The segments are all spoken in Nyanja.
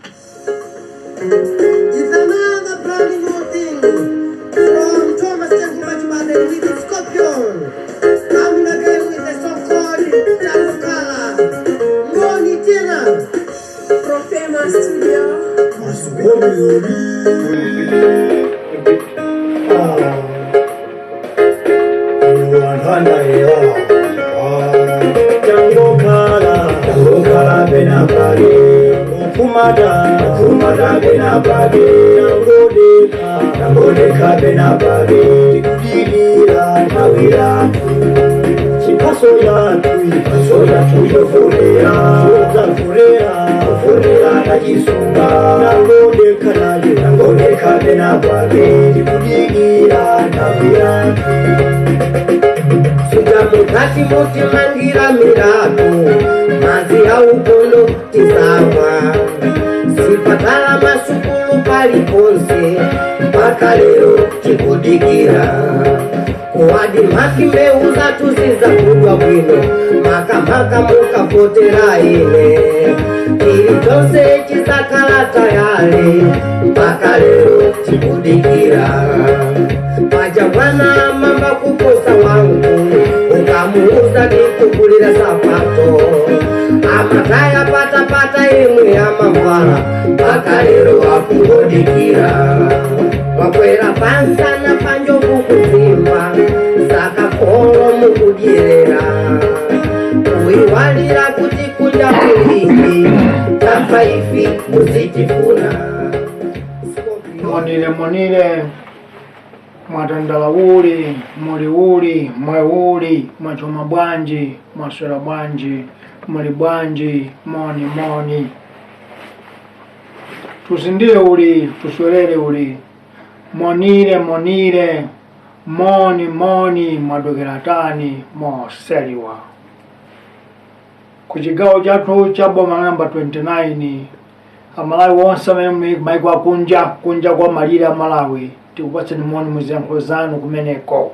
It's another brand new thing from Thomas Chakubachimade with the Scorpion. Coming again with the song called Chakukala. Ngoni tena. Profema Studio. Chakukala benapari. Kumada benapari, nambodeka benapari, tikudilira nawira, chipaso yatu yofurea, furea na jisunga, nambodeka benapari, tikudilira nawira. Sugamukati muti mangira mirako, mazi ya ukono tisawa. Sipatala masukulu paliponse, mpaka leo chikudikira. Kuwadi makimeuza tuziza kudwa bwino, maka mukapotera ine. Ili tonse chisakala tayari, mpaka leo chikudikira. Pajabwana mamba kuposa wangu, ukamuuza kikukulira sapato. Amataya pata imwe ya mambala, mpaka lero akungodikira. Wakwera pansa na panjo kukuzimba, sakafolo mukudyerera. Kuiwalira kuti kuja kulindi, tafaifi kuzitifuna. Monile mwatandala uli, mweuli, mwachoma bwanji, mwaswera bwanji, muli bwanji, moni. Tusindile uli, tuswerere uli. Monile, moni, mwadokera tani, moseliwa. Kuchigawo chatu chaboma namba 29, Amalawi wonse amene maiko kunja kwa malire a Malawi, tikupatsa moni muziyankhulo zanu kumeneko.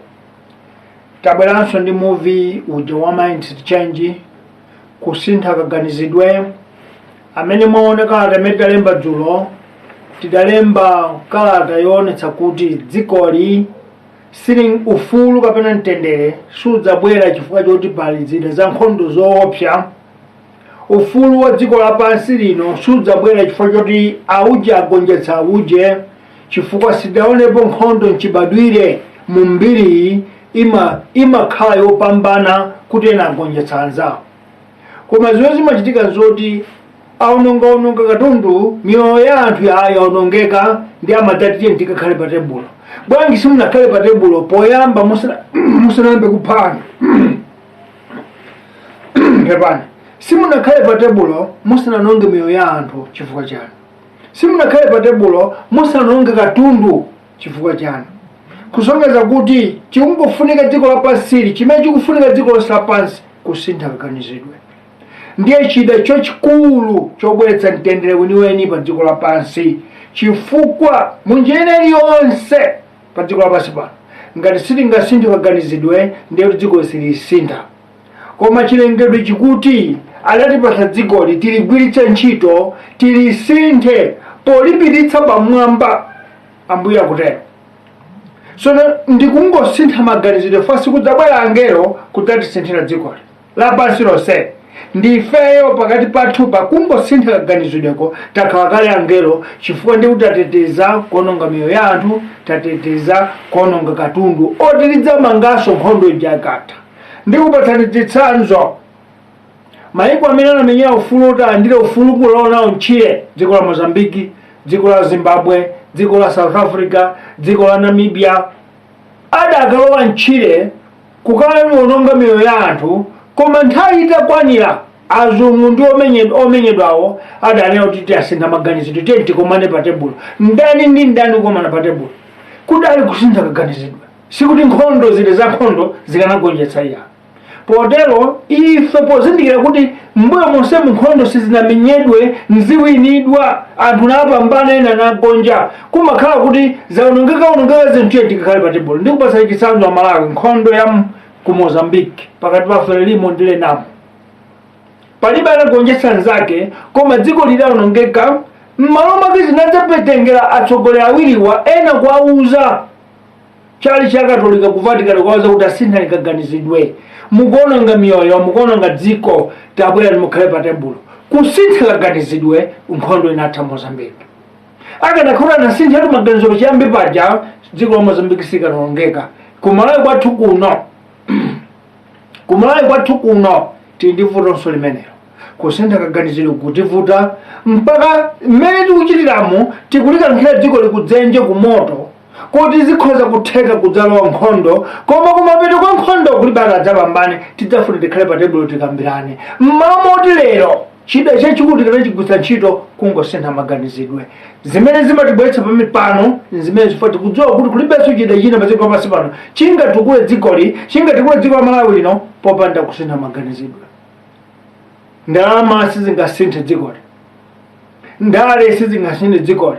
Tabweranso ndi movie uja wa Mind Change, kusintha kaganizidwe, amene mwaona kalata imene talemba dzulo, tidalemba kalata yoonetsa kuti dzikoli sili ufulu kapena mtendere sudzabwera chifukwa choti pali zida za nkhondo zoopsa. Ufulu wa dziko lapansi lino sudzabwera chifukwa choti auje agonjetsa auje, chifukwa sidaonepo nkhondo mchibadwire mu mbiri imakhala yopambana kuti ena agonjetsa anzawo. Koma zimene zimachitika zoti aononga katundu, miyoyo ya anthu yaonongeka ndi amadati tikakhale pa tebulo. Bwanji simunakhale pa tebulo poyamba musanayambe kuphana. Hepani. Simunakhale pa tebulo musananonge miyoyo ya anthu chifukwa chanu. Simunakhale pa tebulo musananonge katundu chifukwa chanu. Kusongeza kuti chikungofunika dziko lapansi, chimene chikufunika dziko lonse lapansi kusintha kaganizidwe. Ndiye chida chachikulu chobweretsa mtendere weniweni pa dziko lapansi, chifukwa munjira iliyonse pa dziko lapansi pano ngati sitingasinthe kaganizidwe ndiye kuti dziko silisintha. Koma chilengedwe chikuti adatipatsa dzikoli tiligwiritse ntchito, tilisinthe polipititsa pamwamba, Ambuye akutero. Sono ndikungosintha maganizidwe fasi kudzabwera angelo kudzatisinthira dzikoli lapansi lonse. Ndifeyo pakati pathu pakungosintha kaganizidweko takhala kale angelo, chifukwa ndi kuti tateteza kuononga miyoyo ya anthu, tateteza kuononga katundu otilidza mangaso nkhondo ijakatha. Ndikupatsani chitsanzo, maiko amene anamenyera ufulu otalandira ufulu kulonawo mchire, dziko la Mozambiki, dziko la Zimbabwe, dziko la South Africa, dziko la Namibia, adakalowa mchire kukhala kuononga miyoyo ya anthu. Koma nthawi itakwanira azungu ndi omenyedwawo adanena kuti tiyasintha maganizidwe, tiye tikomane pa tebulo. Ndani ndi ndani kukomana pa tebulo? Kudali kusintha kaganizidwe, sikuti nkhondo zile za nkhondo zikanagonjetsa iya. Potero ife pozindikira kuti mbuyo monse nkhondo sizinamenyedwe, nziwinidwa, anthu napambana ena nagonja, kumakhala kuti zaonongeka zinthu tikakhale pa tebulo. Ndikupatsa chitsanzo a Malawi, nkhondo ya ku Mozambiki pakati pa Frelimo ndi Renamo. Palibe anagonjetsa nzake, koma dziko lidaonongeka m'malo mwake zinadzapetengera atsogoleri awiriwa ena kuwauza chali cha katolika ku Vatican kuwauza kuti asintha kaganizidwe, mukuononga miyoyo, mukuononga dziko, tabwera timukhale pa tebulo. Kusintha kaganizidwe nkhondo inatha Mozambique. Akanakhala anasintha maganizo chiyambi paja dziko la Mozambique sikanongeka. Kumalawi kwathu kuno tindivutonso limenelo. Kusintha kaganizidwe kutivuta mpaka mmene tikuchitiramo tikulikankhira dziko likudzenje kumoto kuti zikhoza kutheka kudzalowa nkhondo, koma kumapeto kwa nkhondo kulibe adzapambane, tidzafuna tikhale pa tebulo tikambirane. M'malo moti lero chida chachikulu tikana chigwiritsa ntchito kungosintha maganizidwe. Zimene zimatibweretsa pano zimene zifoti kudziwa kuti kulibenso chida china padziko lapansi pano chingatukule dzikoli, chingatukule dziko la Malawi lino popanda kusintha maganizidwe. Ndalama sizingasinthe dzikoli, ndale sizingasinthe dzikoli,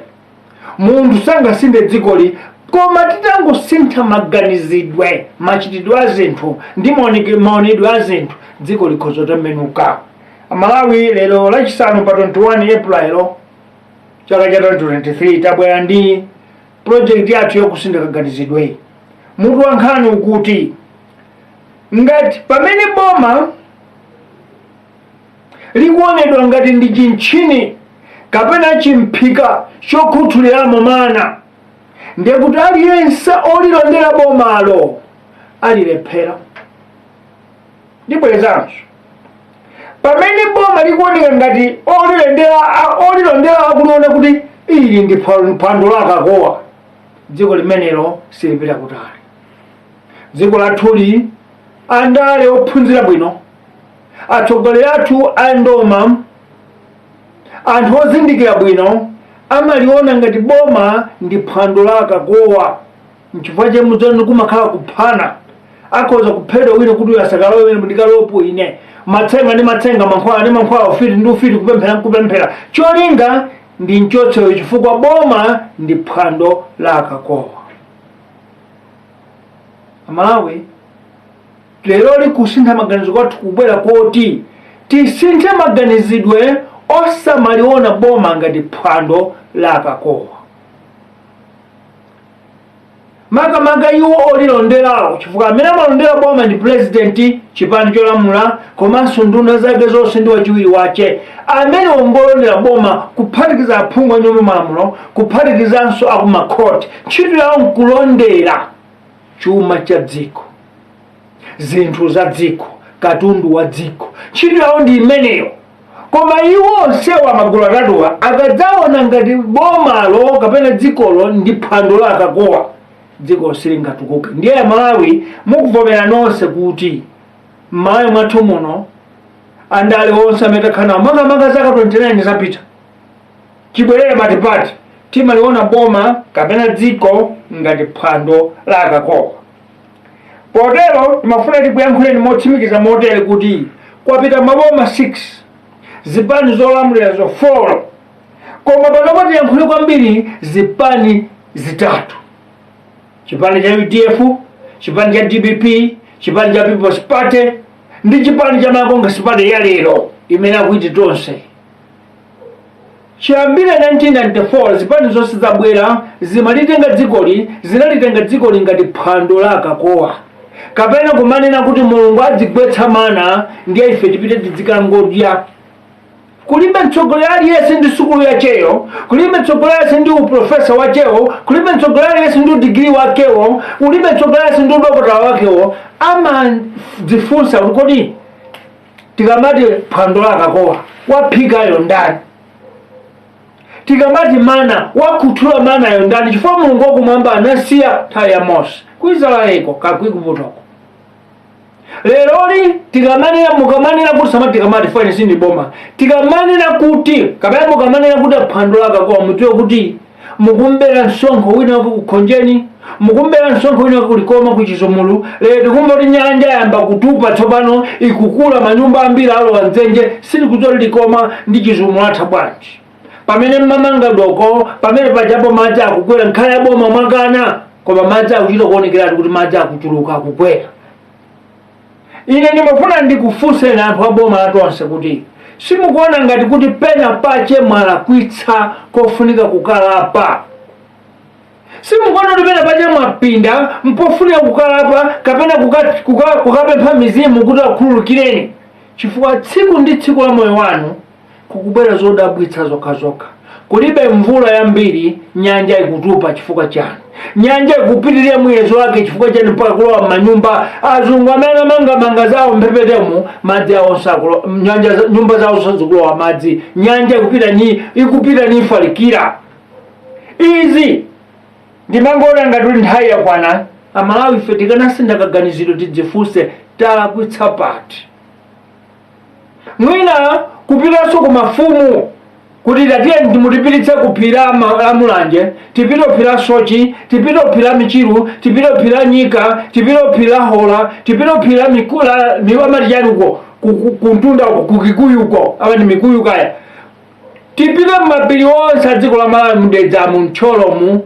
munthu sangasinthe dzikoli, koma titangosintha maganizidwe, machitidwe a zinthu ndi maonedwe a zinthu, dziko likhoza kutembenuka. Malawi lero lachisanu pa 21 April chaka cha 2023 tabwera ndi project yathu yokusintha kaganizidwe. Mutu wa nkhani ukuti ngati pamene boma likuonedwa ngati ndi chinchini kapena chimphika chokhuthuliramo mana, ndiye kuti aliyense olilondera bomalo alilephera. Ndibwerezanso, pamene boma likuoneka ngati olilondera akuliona kuti ili ndi phwando lakakowa, dziko limenelo silipita kutali. Dziko lathuli andale ophunzira bwino, atsogoleri athu andoma, anthu ozindikira bwino amaliona ngati boma ndi phwando lakakowa. N'chifukwa che mudzoni kumakhala kuphana, akhoza kuphedwa wina kuti asakalowe wina ndikalopo ine, matsenga ndi matsenga, mankhwala ndi mankhwala, ufiti ndi ufiti, kupemphera. Cholinga ndi nchotsewo chifukwa boma ndi phwando lakakowa. Amalawi lero likusintha maganizo kwathu kubwera koti tisinthe maganizidwe osamaliona boma ngati phwando lakakowa. Makamaka iwo olilonderawo chifukwa amene amalondera boma ndi president, chipani cholamula, komanso nduna zake zonse ndi wachiwiri wache, amene ongolondera boma kuphatikiza aphungu a nyumba malamulo, kuphatikizanso akumakhoti. Ntchito yawo nkulondera chuma cha dziko, zinthu za dziko, katundu wa dziko. Ntchito yawo ndi imeneyo. Koma iwo onsewo amagulu atatuwa akadzaona ngati bomalo kapena dzikolo ndi phwando lakakowa, dziko silingatukuke. Ndiye Malawi mukuvomera nonse kuti m'Malawi mwathu muno andale onse amene takhala makamaka zaka 29 zapita chibwerere patipati timaliona boma kapena dziko ngati phwando lakakowa. Potero timafuna tikuyankhuleni motsimikiza motere kuti kwapita maboma 6, zipani zolamulira zo 4, koma panopo tiyankhule kwambiri zipani zitatu: chipani cha UDF, chipani cha DPP, chipani cha People's Party ndi chipani cha Congress Party ya lero imene akuiti tonse. Chiyambire 1994 zipani zonse zabwera zimalitenga dzikoli, zinalitenga dzikoli ngati phwando lakakowa, kapena kumanena kuti Mulungu adzigwetsa mana ndiye ife tipite tidzikangodya. Kulibe mtsogoleri aliyense ndi sukulu yacheyo, kulibe mtsogoleri aliyense ndi uprofesa wachewo, kulibe mtsogoleri aliyense ndi udigiri wakewo, kulibe mtsogoleri aliyense ndi udokotala wakewo. Amadzifunsa kodi tikamati phwando lakakowa waphikayo ndani? Tikamati mana wakhuthula manayo ndani? Chifukwa Mulungu wakumwamba anasiya nthawi ya Mose kuIsraeleko kakwikuputoko. Leroli tikamanira mukamanira kuti samati tikamati fine sindi boma, tikamanira kuti kapena mukamanira kuti phwando lakakowa, mutiwe kuti mukumbera msonkho wina kukhonjeni, mukumbera msonkho wina kulikoma kuchizumulu. Lero tikumva kuti nyanja yamba kutupa tsopano ikukula, manyumba ambiri alowa mdzenje, sili kudzoli likoma ndi chizumulu atha bwanji. Pamene mmamanga doko, pamene pajapo madzi akukwera, nkhale ya boma mwakana, koma madzi akuchita kuonekeratu kuti madzi akuchuluka akukwera. Ine ndimafuna ndikufunseni anthu a boma latonse kuti simukuona ngati kuti pena pache mwalakwitsa kofunika kukalapa? Simukuona kuti pena pache mwapinda mpofunika kukalapa kapena kukapempha mizimu kuti akhululukireni? Chifukwa tsiku ndi tsiku la moyo wanu kukubwera zodabwitsa zokhazokha. Kulibe mvula yambiri, nyanja ikutupa chifukwa chanu. Nyanja ikupitirira muyezo wake chifukwa chanu mpaka kulowa m'manyumba. Azungu amene amanga zawo mphepetemo, madzi awo sakulowa, nyumba zawo sazikulowa madzi. Nyanja ikupita nifalikira. Izi ndimangoona ngati kuti nthawi yakwana. Amalawi ife tikanasinda kaganiziro tidzifunse talakwitsa pati. Mwina kupitanso ku mafumu kuti tatiye ndimutipiritse kuphira la Mulanje, tipite kuphira Sochi, tipite kuphira Michiru, tipite kuphira Nyika, tipite kuphira Hola, tipite kuphira Mikula miwamati uko kuntunda uko kukikuyuko abandi mikuyu kaya. Tipite mapiri onse adziko la Malawi mudedza muncholomu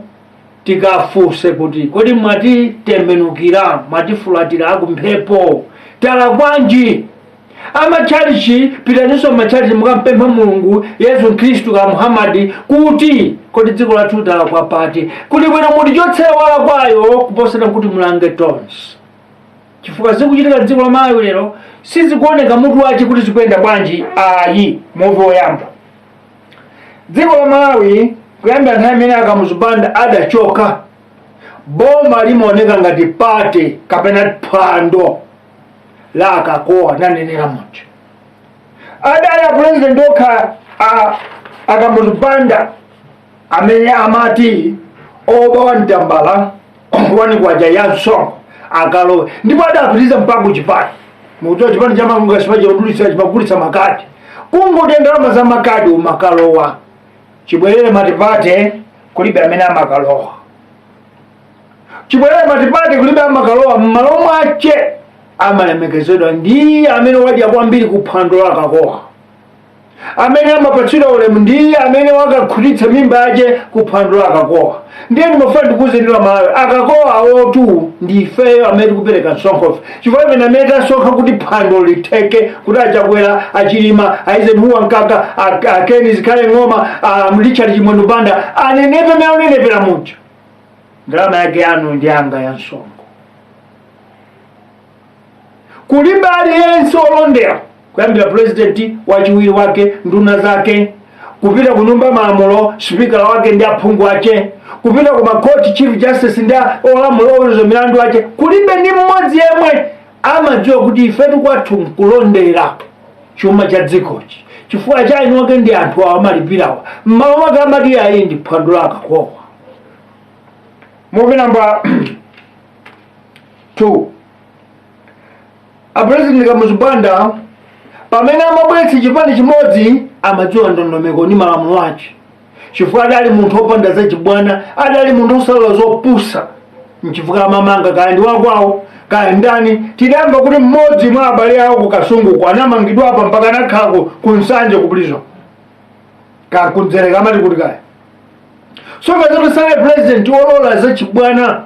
tikafuse kuti kodi mwati tembenukira, mwati fulatira akumphepo, tala kwanji. Amachalichi pitaniso machalichi mukampempha Mulungu Yesu Kristu ka Muhammadi kuti kodi dziko lathu tala kwa pati, kuti bwino mutichotsera wala kwayo kuposera kuti mulange tonse. Chifukwa zikuchitika dziko la Malawi lero sizikuoneka mutu wache kuti zikuyenda bwanji. Ayi, Muvi woyamba. Dziko la Malawi kuyambira nthawi imene akamuzibanda adachoka, boma limaoneka ngati pate kapena phwando la akakowa nanenera mucho. Adala president okha akamuzibanda amene amati oba wantambala wani kwaja yansongo akalowe, ndipo adapitiriza mpaka kuchipani. Mukuti chipani cha Mangunga chipagulitsa makadi, kungotendera za makadi umakalowa. Chibwerere matipate kulibe amene amakalowa. Chibwerere matipate kulibe amakalowa, mmalo mwache amalemekezedwa ndi amene wadya kwambiri kuphwando la akakowa. Amene amapatsidwa ulemu ndi amene wakakhutitsa mimba yache kuphwando la akakowa. Ndiye ndimafuna ndikuze ndilo Malawi akakowa awotu ndi ifeyo amene tikupereka msonkho. Chifukwa imene amene tasonkha kuti phwando litheke, kuti achakwera achilima aize muwa mkaka akeni zikhale ng'oma mlichali chimwendo banda anenepe amene unenepera mucha. Ndalama yake yanu ndi anga ya msonkho. Kulibe aliyense olondera kuyambira president wachiwiri wake, nduna zake, kupita ku nyumba malamulo speaker wake ndi aphungu ache, kupita ku makoti chief justice ndi olamulo oweruza milandu ache. Kulibe ndi mmodzi yemwe amadziwa kuti ifetu kwathu nkulondera chuma cha dzikochi. Chifukwa cha inu wake ndi anthu awo amalipirawa, mmawa wake amati ayi ndi phwando la akakowa. Movie number 2. President Kamuzibanda pamene amabweretsa chipani chimodzi amadziwa ndondomeko ndi malamulo ache. Chifukwa adali munthu opanda zachibwana, adali munthu osalola zopusa. Nchifukwa amamanga kaya ndi wakwawo kaya ndani. Tidamva kuti mmodzi mwa abale awo ku Kasungu anamangidwa apa mpaka nakhala ku Nsanje ku prison kakunzereka amati kuti kaya. So kazoti sale president olola zachibwana,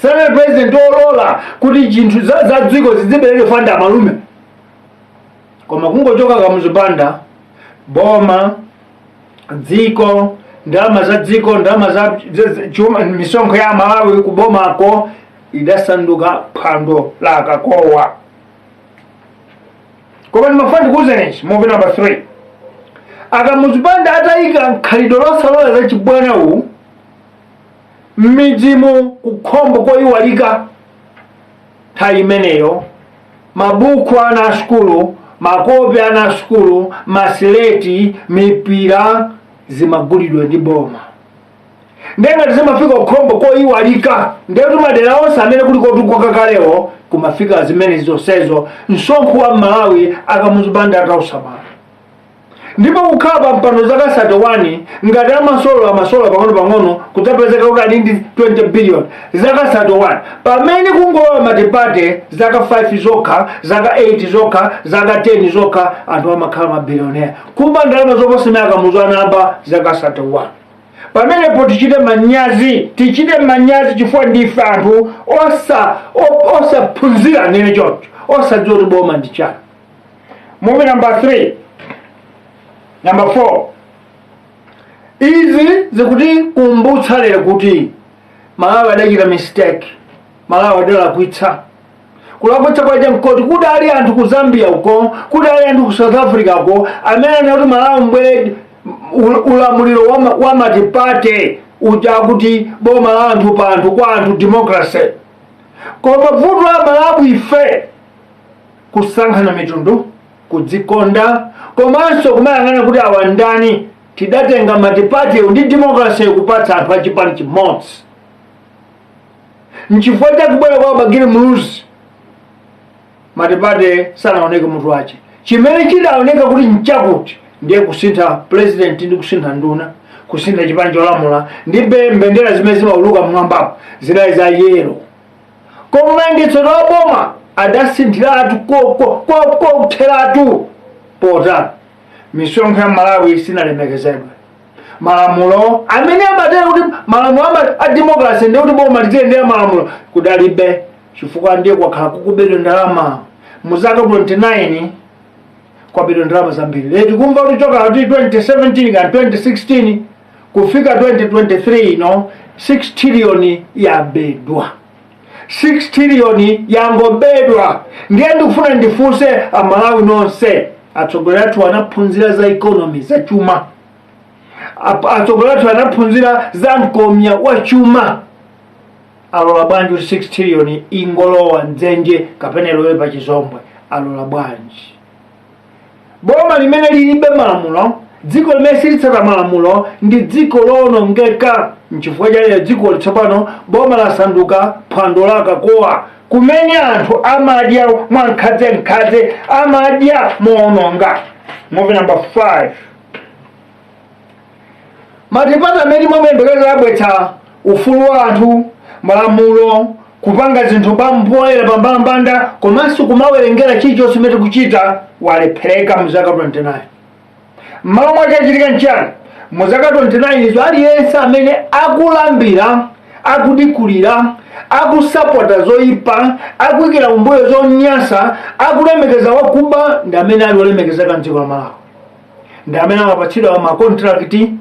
sale president olola kuti chinthu za dziko ziziberere fanda malume. Koma kungochoka Kamuzibanda, boma, dziko, ndalama za dziko, ndalama za chuma, misonkho ya Malawi kubomako idasanduka phwando la akakowa. Koma ndimafuna ndikuwuzeni movie number 3. Kamuzibanda atayika khalidwe losalola zachibwana uwu m'midzimu kukhombo koyiwalika. Nthawi imeneyo mabuku ana asukulu, makopi ana asukulu, masileti, mipira zimagulidwa ndi boma. Ndenga zimafika kukhombo koyiwalika, ndetu madera onse amene kuliko tukoka kalewo kumafika zimene zonsezo msonkho wa Malawi Kamuzibanda atausamala. Ndipo kukhala mpando zaka 31 ngati amasola pang'ono kudzapezeka kuti ali ndi 20 billion zaka 31, pamene kungolowa matipate zaka 5 zokha, zaka 8 zokha, zaka 10 zokha anthu amakhala mabilionea. Kumba ndalama zoposemera Kamuzibanda anamba zaka 31. Pamenepo tichite manyazi chifukwa ndife anthu osaphunzira nene choncho, osadziwa kuti boma ndi chani. Movie number 3. Number 4, izi zikuti kumbutsa lero kuti Malawi adachita mistake, Malawi adalakwitsa. Kulakwitsa kwaja mkoti kudali anthu ku Zambia uko, kudali anthu ku South Africa uko, amene kuti Malawi mbwere ulamuliro wa matipate uja kuti boma la anthu pa anthu kwa anthu democracy. Koma vuto la Malawi ife kusankhana mitundu, kudzikonda, komanso kumayang'ana kuti awandani tidatenga matipate ndi democracy kupatsa anthu achipani chimodzi. Nchifukwa chakubwera kwa bagiri muluzi matipate sanaoneke mutu wache. Chimene chidaoneka kuti nchakuti ndiye kusintha president ndi kusintha nduna, kusintha chipani cholamula ndi mbendera zimene zimauluka mmwambapo zinali za yero. Koma mayendetso a boma adasinthiratu kotheratu potani misonkho ya Malawi sinalemekezedwe. Malamulo amene amatera kuti malamulo a democracy ndi kuti boma litiyendera malamulo kudalibe, chifukwa ndiye kwakhala kukubedwa ndalama mu zaka 29 kwabedwa ndalama zambiri. Leti kumva kuti choka kuti 2017 ka 2016 kufika 2023 no 6 trillion yabedwa. 6 trillion yangobedwa. Ndiye ndikufuna ndifunse Amalawi nonse, atsogoleri athu anaphunzira za economy za chuma, atsogoleri athu anaphunzira za mkomya wa chuma, alola bwanji kuti 6 trillion ingolowa nzenje kapena ilowe pa chizombwe? Alola bwanji? Boma limene lilibe malamulo, dziko limene silitsata malamulo ndi dziko lowonongeka. Nchifukwa cha dziko litsopano boma lasanduka phwando la kakowa kumene anthu amadya mwankhaze, amadya moononga. Movie number 5, matipate amene mwemembekeza abwetsa ufulu wa anthu, malamulo, kupanga zinthu pampoera pambambanda, komanso kumawerengera chilichonse chimene kuchita walephereka mu zaka 29. M'malo mwake achitika nchani? Mu zaka 29 izo aliyense amene akulambira, akudikulira, akusapota zoyipa, akuyikira kumbuyo zonyasa, akulemekeza wakuba, ndi amene ali olemekezeka mdziko la Malawi. Ndi amene amapatsidwa makontrakti,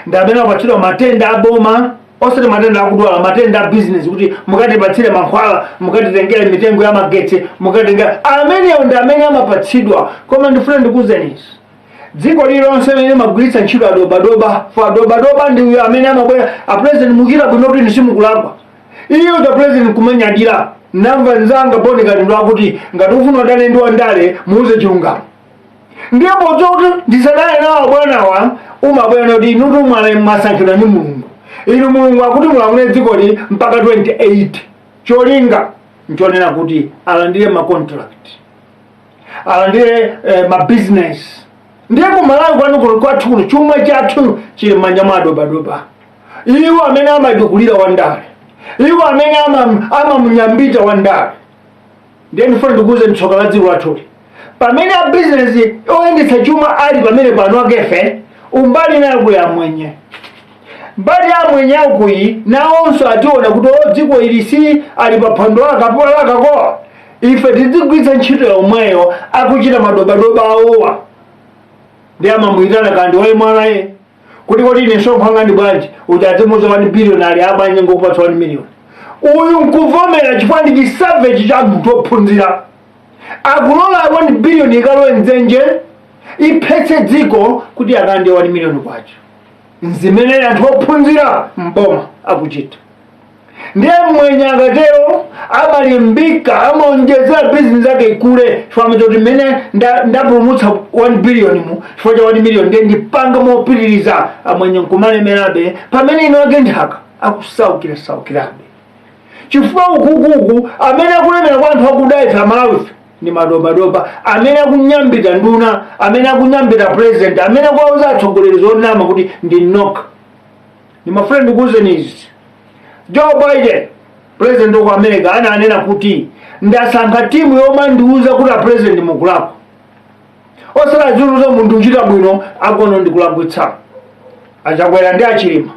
ndi amene amapatsidwa matenda aboma, osati matenda akudwala, matenda a business kuti mukatipatsire mankhwala, mukatitengere mitengo ya magetsi, mukatitengere. Ameneyo ndi amene amapatsidwa. Koma ndifuna ndikuwuzeni izi, dziko lililonse limene limagwiritsa ntchito adobadoba, adobadoba ndi uyo amene amabwera apresident mukira bwino kuti nisimukulagwa. Iyo uja president kumanyadira, namva nzanga boneka ndo akuti ngati ufuna udane ndi wandale muuze chilungamo. Ndipo kuti ndisadane nawo bwanawa umabwera kuti inutu mwale masankhidwa ndi Mulungu. Inu Mulungu akuti mulamule dziko li mpaka 28. Cholinga nchonena kuti alandire macontract, alandire mabusiness. Ndiye kumalawi kwanu kwathu kuno chuma chathu chili m'manja mwa adobadoba. Iwo amene amayidukulira wandale, iwo amene amamunyambita wandale. Ndiye ndifuna ndikuwuze tsoka la dziko lathu, pamene a business oyendetsa chuma ali pamene pano akefe, umbali nayo kuya mwenye. Mbali ya mwenye akuyi nawonso ationa kuti dziko ili si ali pa phwando la kakowa. Ife tidzigwiritsa ntchito yomweyo akuchita madobadoba awowa. Ndiye amamuyitana kandi wayi mwanaye kuti kodi ine sonkho ndi bwanji uchadzimuza 1 billion ali abanye ngokupatsa 1 million. Uyu nkuvomera chifukwa ndi chisavage cha munthu ophunzira. Akulola 1 billion ikalowe nzenje iphetse dziko kuti akande 1 million kwacho. Nzimene anthu ophunzira mboma akuchita. Ndiye mwenye akatero amalimbika, amaonjezera business yake ikule, chifukwa kuti mene ndapulumutsa 1 billion mu chifukwa cha 1 million ndiye ndipanga mopitiriza amwenye nkumalemerabe pamene ino ake nthaka akusaukirabe. Chifukwa ukukuku amene akulemera kwa anthu akudaifa Malawi ni madobadoba, amene akunyambita nduna, amene akunyambita president, amene akuwauza atsogoleri zonama kuti ndi knock. Ni mafuna ndikuwuzeni izi, Joe Biden president wa America ananena kuti ndasankha timu yomwe ndiuza kuti a president mukulapa. Osala zuluza munthu uchita bwino akono ndikulakwitsa. Achakwera ndi achilima.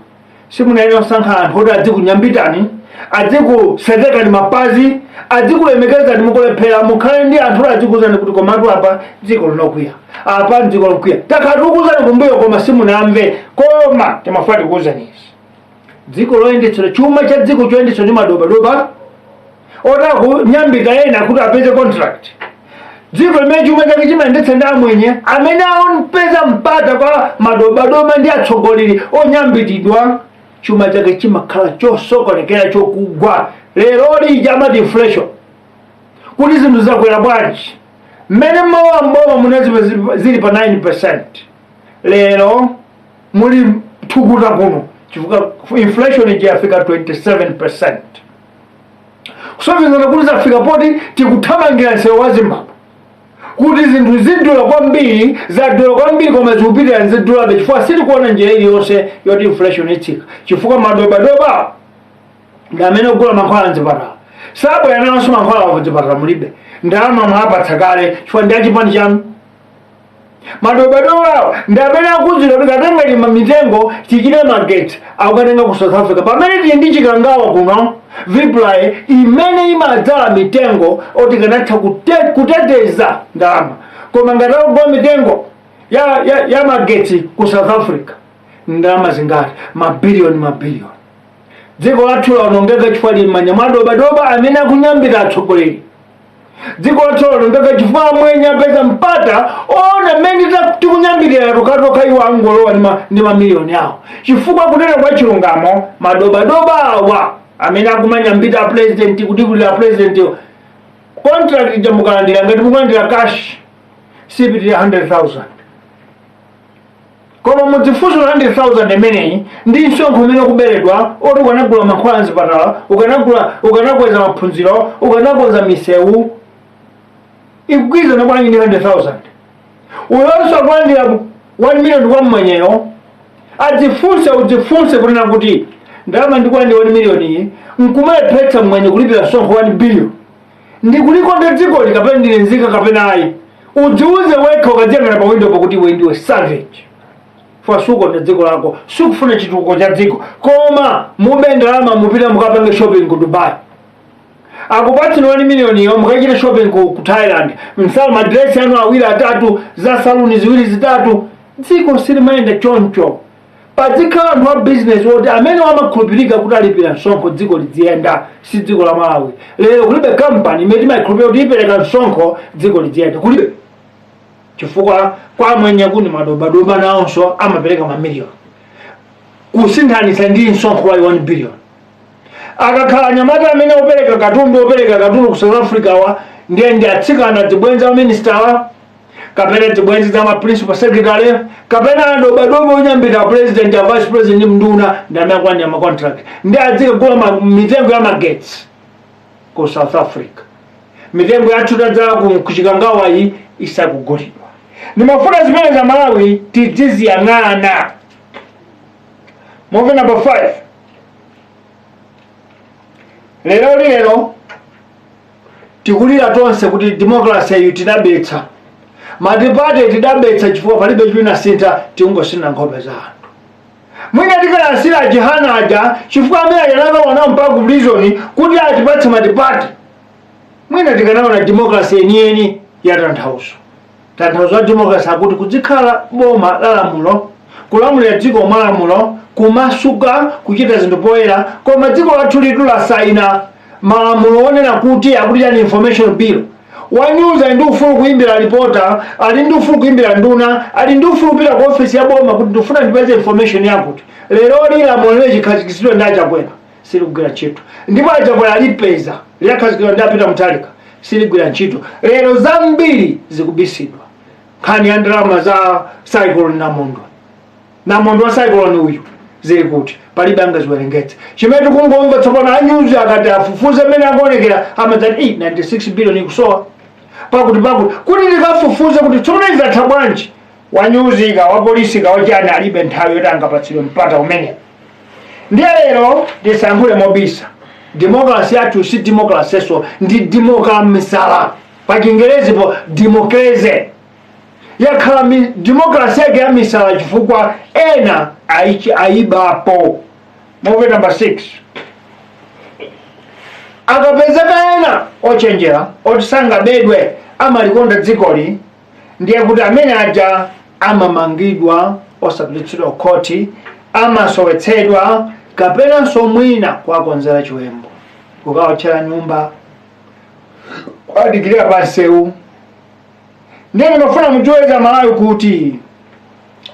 Simunayenera kusankha anthu kuti adzikunyambitani adzikuseteka ndi mapazi, adzikulemekeza ndi mukulephera, mukhale ndi anthu adzikuwuzani kuti komatu apa dziko linokwiya, apa dziko likwiya. Takhala tikuwuzani kumbuyo koma simunamve, koma timafuna tikuwuzani izi. Dziko loyendetsera chuma cha dziko choyendetsera ndi madobadoba otaku nyambika ena kuti apeze contract. Dziko limene chuma chake chimayendetsa ndi amwenye amene aonpeza mpata kwa madobadoba ndi atsogoleri onyambitidwa, chuma chake chimakhala chosokonekera chokugwa. Lero lija amati inflation, kuti zinthu zakwera bwanji. Mmene mmawa mboma munezi zili pa 9%, lero muli thukuta kuno chifukwa inflation ijafika 27%. Kusonyeza kuti zafika poti tikuthamangira msewu wa Zimbabwe kuti zinthu zidula kwambiri, zadula kwambiri koma zikupitira zidulabe chifukwa sitikuona njira iliyonse yoti inflation itsika, chifukwa madobadoba ndi amene ogula mankhwala mzipatala. Sabwera nawonso mankhwala wa mzipatala mulibe, ndalama mwapatsa kale chifukwa ndi achipani chanu. Madobadoba ndi amene akuzira kuti katenga lima mitengo tichite magetsi akukatenga ku South Africa, pamene tili ndi chikangawa kuno Viply imene imadzala mitengo oti kanatha kuteteza ndalama, koma ngati akugula mitengo ya magetsi ku South Africa ndalama zingati mabiliyoni. Dziko lathu laonongeka chifukwa lili m'manja mwa madobadoba amene akunyambita atsogoleri. Dziko lathu laonongeka chifukwa amwenye apeza mpata ona mmene tikunyambitira tokatoka iwo angolowa ndi mamiliyoni awo, chifukwa kunena kwa chilungamo madobadoba awa amene akumanyambita president kutikulira president contract jamukalandira ngati mukulandira cash sipitira 100,000, koma mudzifunso 100,000 imeneyi ndi msonkho umene kuberedwa oti ukanagula mankhwala mzipatala, ukanakweza maphunziro, ukanakonza misewu, ikugwiza na bwanji ndi 100,000. Uyonso akulandira 1 million kwa mmwenyeyo, udzifunse kunena kuti ndalama ndikulandira 1 million iyi nkumalephetsa mmwenye kulipira msonkho 1 billion. Ndikulikonda dziko likapena ndilinzika kapena ayi, udziuze wekha ukadziyang'ana pa window pakuti iwe ndiwe savage. Fasuko ndi dziko lako, sikufuna chitukuko cha dziko, koma mube ndalama mupita mukapange shopping ku Dubai. Akupatsi 1 million iyo mukachita shopping ku Thailand, msala madress anu awiri atatu, za saluni ziwiri zitatu. Dziko silimayenda choncho. Padzikhala anthu a business oti amene amakhulupirika kuti alipira msonkho dziko lidziyenda, si dziko la Malawi. Lero kulibe company imene imakhulupirika kuti ipereka msonkho dziko lidziyenda, kulibe. Chifukwa kwa mwenye kuni madobadoba nawonso amapereka mamiliyoni kusinthanitsa ndi msonkho wa 1 billion. Akakhala anyamata amene opereka katundu ku South Africa wa ndi atsikana tibwenza wa minister wa kapena tibwenzi za ma principal secretary kapena adobadoba onyambita president ya vice president mnduna ndi amene akwanja ma contract ndi adzike kugula mitengo ya magetsi ku South Africa. Mitengo yathu tadzala ku chikangawa iyi isakugulidwa. Nimafuna zimene za Malawi tiziyang'ana. Moving number 5. Lero tikulira tonse kuti democracy yayu tidabetsa. Madipati tidabetsa chifukwa palibe china sintha tingosina nkhope za anthu. Mwina tikalasira jihana aja chifukwa amene ayanaka wana mpaka ku prison kuti atipatse madipati. Mwina tikanaona democracy yeniyeni ya tanthauzo. Tanthauzo wa democracy akuti kudzikhala boma la lamulo, kulamulira dziko malamulo, kumasuka kuchita zinthu poyera, koma dziko lathu litu lasaina malamulo onena kuti akuti yani information bill. Wanyuza ndi ufulu kuimbira reporter, ali ndi ufulu kuimbira nduna, ali ndi ufulu kupita ku office ya boma kuti ndifuna ndipeze information yakuti. Lero lamulo lile chikhazikitsidwe ndi achakwera, siligwira ntchito. Ndipo achakwera alipeza, liyakhazikitsidwa ndi apita Mutharika, siligwira ntchito. Lero zambiri zikubisidwa. Nkhani ya ndalama za cyclone Namondo wa cyclone uyu zili kuti palibe angaziwerengetse. Chimene tikungomva tsopano anyuzi akati afufuze mmene akuonekera amadzati 96 billion ikusowa pakuti kuti ndikafufuze kuti tsopano izatha bwanji. Wanyuzika wa polisi kawachani alibe nthawi yoti angapatsidwe mpata umene. Ndiye lero tisankhule mobisa. Democracy yathu si democracy so ndi democracy pa Chingerezi po democracy. Yakhala democracy yake ya misala chifukwa ena aibapo. Moving number 6. akapezeka ena ochenjera otisanga bedwe amalikonda dzikoli, ndiye kuti amene aja amamangidwa osapititsidwa khoti, amasowetsedwa kapena somwina kwakonzera chiwembu, kukawotchera nyumba, kwadikirira pansewu. Ndiye ndimafuna muchiweza Malawi kuti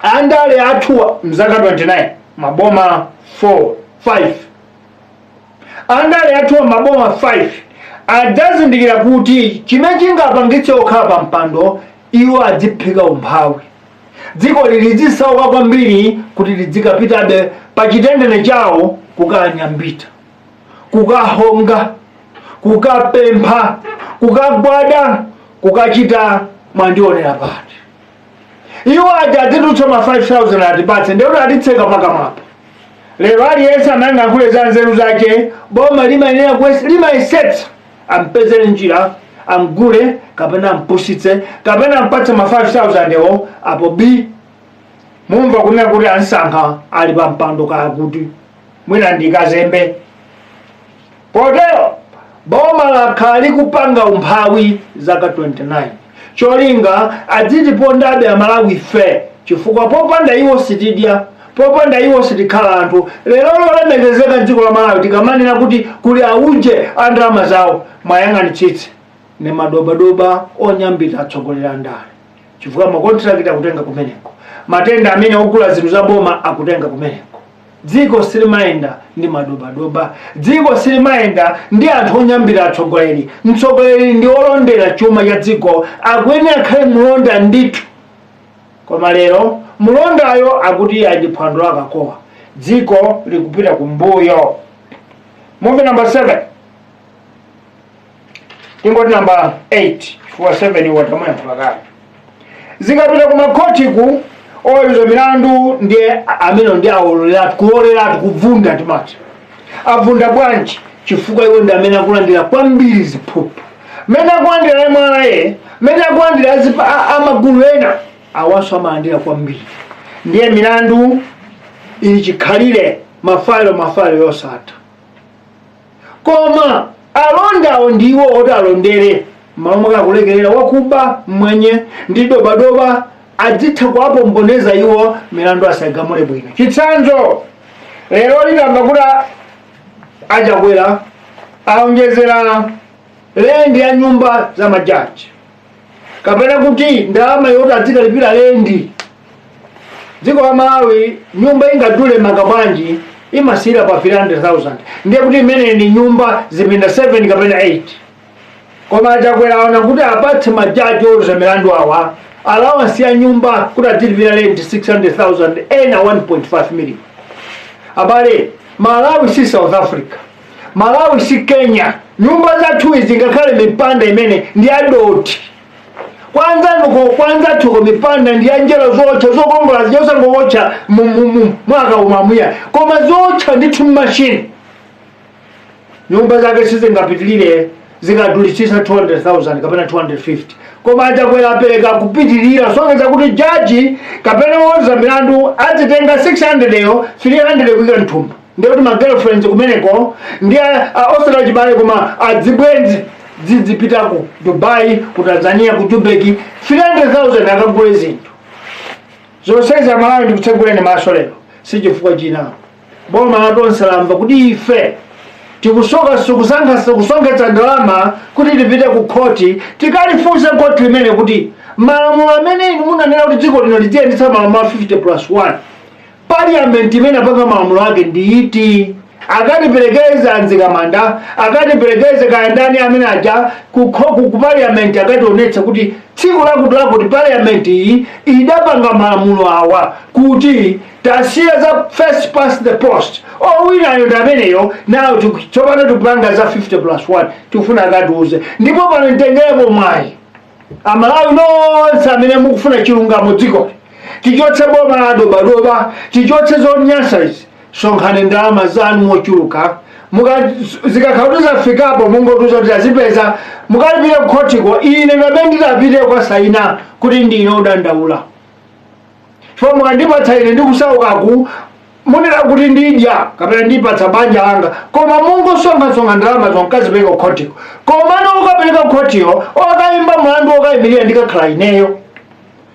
andale athu mzaka 29 maboma 5 andale athu maboma 5 adazindikira kuti chimene chingapangitse okhala pa mpando iwo adziphika umphawi, dziko lizisauka kwambiri kuti lidzikapitabe pa chitendere chawo kukanyambita, kukahonga, kukapempha, kukagwada, kukachita mwandionera pati. Iwo aja adzitulutsa ma 5,000 atipatse, ndikuti atitseka pakamwapo. Lero aliyense amayang'ankhule za nzeru zake, boma limayisetsa ampezere njira, amgule kapena ampusitse kapena ampatse ma 5,000 ewo apo b mumva kunena kuti ansankha ali pa mpando kakuti mwina ndikazembe. Potero boma lakhala likupanga umphawi zaka 29, cholinga adzitipondabe Amalawi ife, chifukwa popanda iwo sitidya, popanda iwo sitikhala anthu. Lero lolemekezeka dziko la Malawi tikamanena kuti kuli auje a ndalama zawo, mwayang'anitsitse ne madobadoba onyambita atsogolera ndale, chifukwa makontrakiti akutenga kumeneko, matenda amene ogula zinthu za boma akutenga kumeneko. Dziko silimayenda ndi madobadoba, dziko silimayenda ndi anthu onyambita atsogoleri. Mtsogoleri ndi olondera chuma cha dziko, akuyenera akhale mulonda ndithu. Koma lero mulondayo akuti ajiphwando akakowa, dziko likupita kumbuyo. Movie number 7. Ingoti number 8 chifukwa 7 watamuyamphulakale. Zikapita kumakhotiku oweruza milandu ndiye amene ndi kuloleratu kuvunda timati. Avunda bwanji chifukwa iwo ndi amene akulandira kwambiri ziphuphu, mene akulandira MRA, mene akulandira amagulu ena awanso amalandira kwambiri. Ndiye milandu ili chikhalire mafalo yosatha. Koma alondawo ndiwo oti alondere malo mwake akulekerera wakuba mwenye ndi dobadoba adzitha kuwapomboneza iwo milandu asagamule bwino. Chitsanzo lero likamba kuti ajakwera aonjezera lendi ya nyumba za majaji, kapena kuti ndalama yoti adzikalipira lendi. Dziko la Malawi nyumba ingadule makabwanji imasira pa 300,000, ndiye kuti imene ni nyumba zipinda 7 kapena 8. Koma ajakwera aona kuti apatse majaji oweruza milandu awa allowance ya nyumba kuti adzilipira lendi 600,000, ena 1.5 million. Abale, Malawi si South Africa, Malawi si Kenya. Nyumba zathu izi ngakhale mipanda imene ndi adoti. Kwanza tuko mipanda ndi anjelo zocha zokongola zijosa ngowocha mwaka umamwiya, koma zocha ndi machine. Nyumba zake sizingapitilire zikadulisisa 200,000 kapena 250. Koma ajakwera apereka kupitilira, songeza kuti jaji kapena woweruza milandu adzitenga 600 eyo 300 kuika mthumba. Ndiye kuti magirlfriends kumeneko ndi osera chibale koma adzibwenzi zipita ku Dubai, ku Tanzania, ku Jubeki 300,000 akagule zinthu. Zonseza Malawi ndikutseguleni maso lero si chifukwa china. Boma latonse lamva kuti ife tikusonkhetsa ndalama kuti tipite ku khoti, tikalifunse khoti limene kuti malamulo amene inu munanena kuti dziko lino lidziyendetsa malamulo 50+1, parliament imene apanga malamulo ake ndi iti? Akatiperekeza anzikamanda, akatiperekeze kayandani amene aja ku parliament akationetsa kuti tsiku lakuti parliament iyi idapanga malamulo awa kuti tasiya za first past the post. Owinayo ndi ameneyo, nayo tsopano tikupanga za 50+1 tikufuna akatiuze. Ndipo pano mtengerepo mwayi Amalawi nonse amene mukufuna chilungamo dziko, tichotse boma la dobadoba, tichotse zonyansa izi, sonkhane ndalama zanu mochuluka. Zikakhala zafikapo mungotuza kuti azipeza mukalipire kukhotiko. Ine ngabe nditapite kwa saina kuti ndine odandaula, chifukwa mukandipatsa ine ndikusaukaku munena kuti ndidya kapena ndipatsa banja langa koma mungosonga ndalama zonkazipeka khotiko komano ukapereka khotiyo okayimba mlandu okayimirira ndikakhala ineyo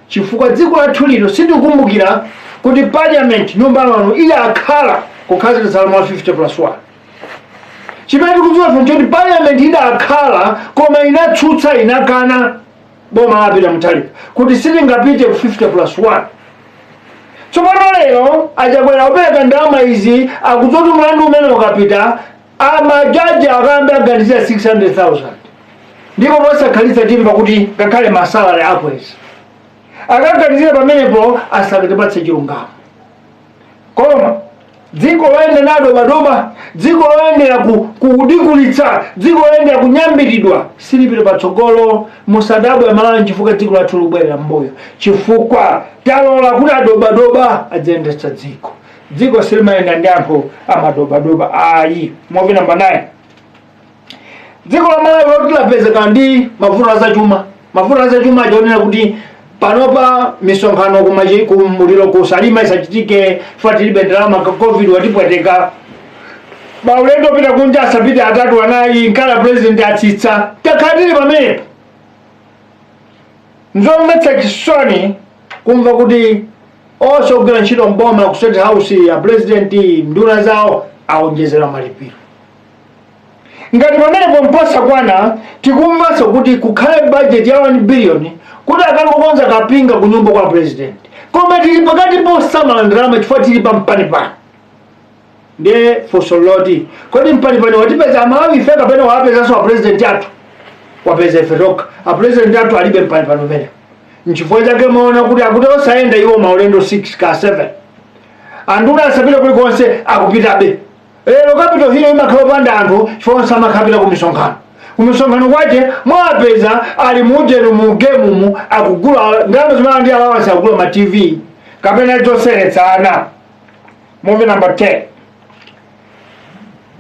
chifukwa dziko lathu lino sindikukumbukira kuti parliament nyumba yanu ili akhala kukhazikitsa lamulo 50+1 chimene tikudziwa kuti parliament idakhala koma inatsutsa inakana boma lapita Mutharika kuti sitingapite ku 50+1 tsopano lero achakwera kupereka ndalama izi akudzoti mlandu umene ukapita amajaji akambe aganizira 600,000 ndipo posakhalitsa timva kuti ngakhale masalari akweza akaganizira pamenepo asakatipatse chilungamo koma dziko loyenda nadobadoba dziko loyendera kudikulitsa dziko loyendera kunyambiridwa silipita patsogolo musadabwe Amalawi chifukwa dziko lathu likubwerera mbuyo chifukwa talola kuti adobadoba adziyendetsa dziko silimayenda ndi anthu amadobadoba ayi. Muvi namba 9 dziko la Malawi loti lapezeka ndi mavuto azachuma achaonera kuti panopa misonkhano kumuliro kusalima isachitike fatilibe ndalama ka covid watipweteka maulendo pita kunja asapite atatu 4 nkala president atsitsa takhalire pamenepo nzomvetsa chisoni kumva kuti osogwera ntchito mboma ku State House ya president nduna zawo aonjezera malipiro ngati pamenepo mposa kwana tikumvaso kuti kukhale budget ya 1 billion kuti akangokonza kapinga ku nyumba kwa president koma tili pakati posamala ndalama chifukwa tili pampanipani ndiye fosoloti kodi mpanipani watipeza Amalawi ife kapena wapezanso wa president athu wapeza ife toka a president athu alibe mpanipani umene nchifukwa chake maona kuti akuti osayenda iwo maulendo 6 ka 7 anduna asapita kulikonse akupitabe lero kapito hino imakhala panda anthu chifukwa samakapita kumisonkhano kwache mwapeza ali mujenu mu game mu akugula ndalama zimene ndi alawansi akugula ma TV kapena choseretsana. Muvi namba 10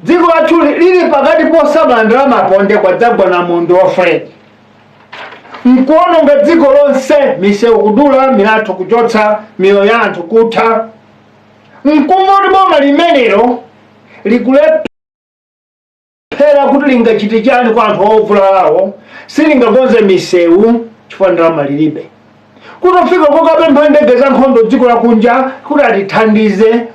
dziko lathu lili pakati posamala ndalama aponde kwa dzagwa na mondo wa Fred nkuononga dziko lonse misewu kudula milatho kuchotsa miyoyo ya anthu kutha nkumva kuti boma limenelo likulephera kuti lingachite chani kwa anthu ovulalawo silingakonze misewu chifukwa ndalama lilibe kutofika kokapempha ndege za nkhondo dziko lakunja kuti atithandize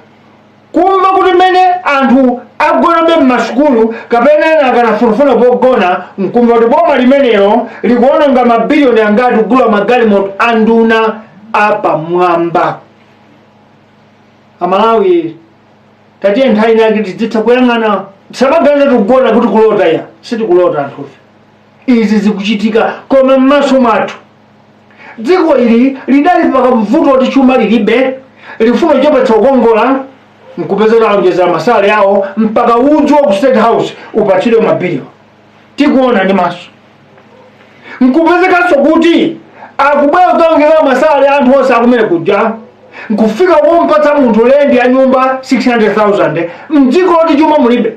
kumva kuti mene anthu agonabe m'masukulu kapena akanafuna pogona nkumva kuti boma limenelo likuononga mabiliyoni angati kugula magalimoto anduna apamwamba. Amalawi tatiye nthawi yake tidzitha kuyang'ana sabaganiza tikugona kuti kulota ya sitikulota anthufe izi zikuchitika koma m'maso mwathu dziko ili lidali pakamvuto kuti chuma lilibe lifuna chopetsa kukongola nkupezera alonjeza masale yawo mpaka udzu wa ku State House upatsidwe mabiliyoni tikuona ndi maso nkupezekanso kuti akubwera kukaongeza masale anthu onse akumene kuja nkufika kumpatsa munthu lendi ya nyumba 600,000 mdziko loti chuma mulibe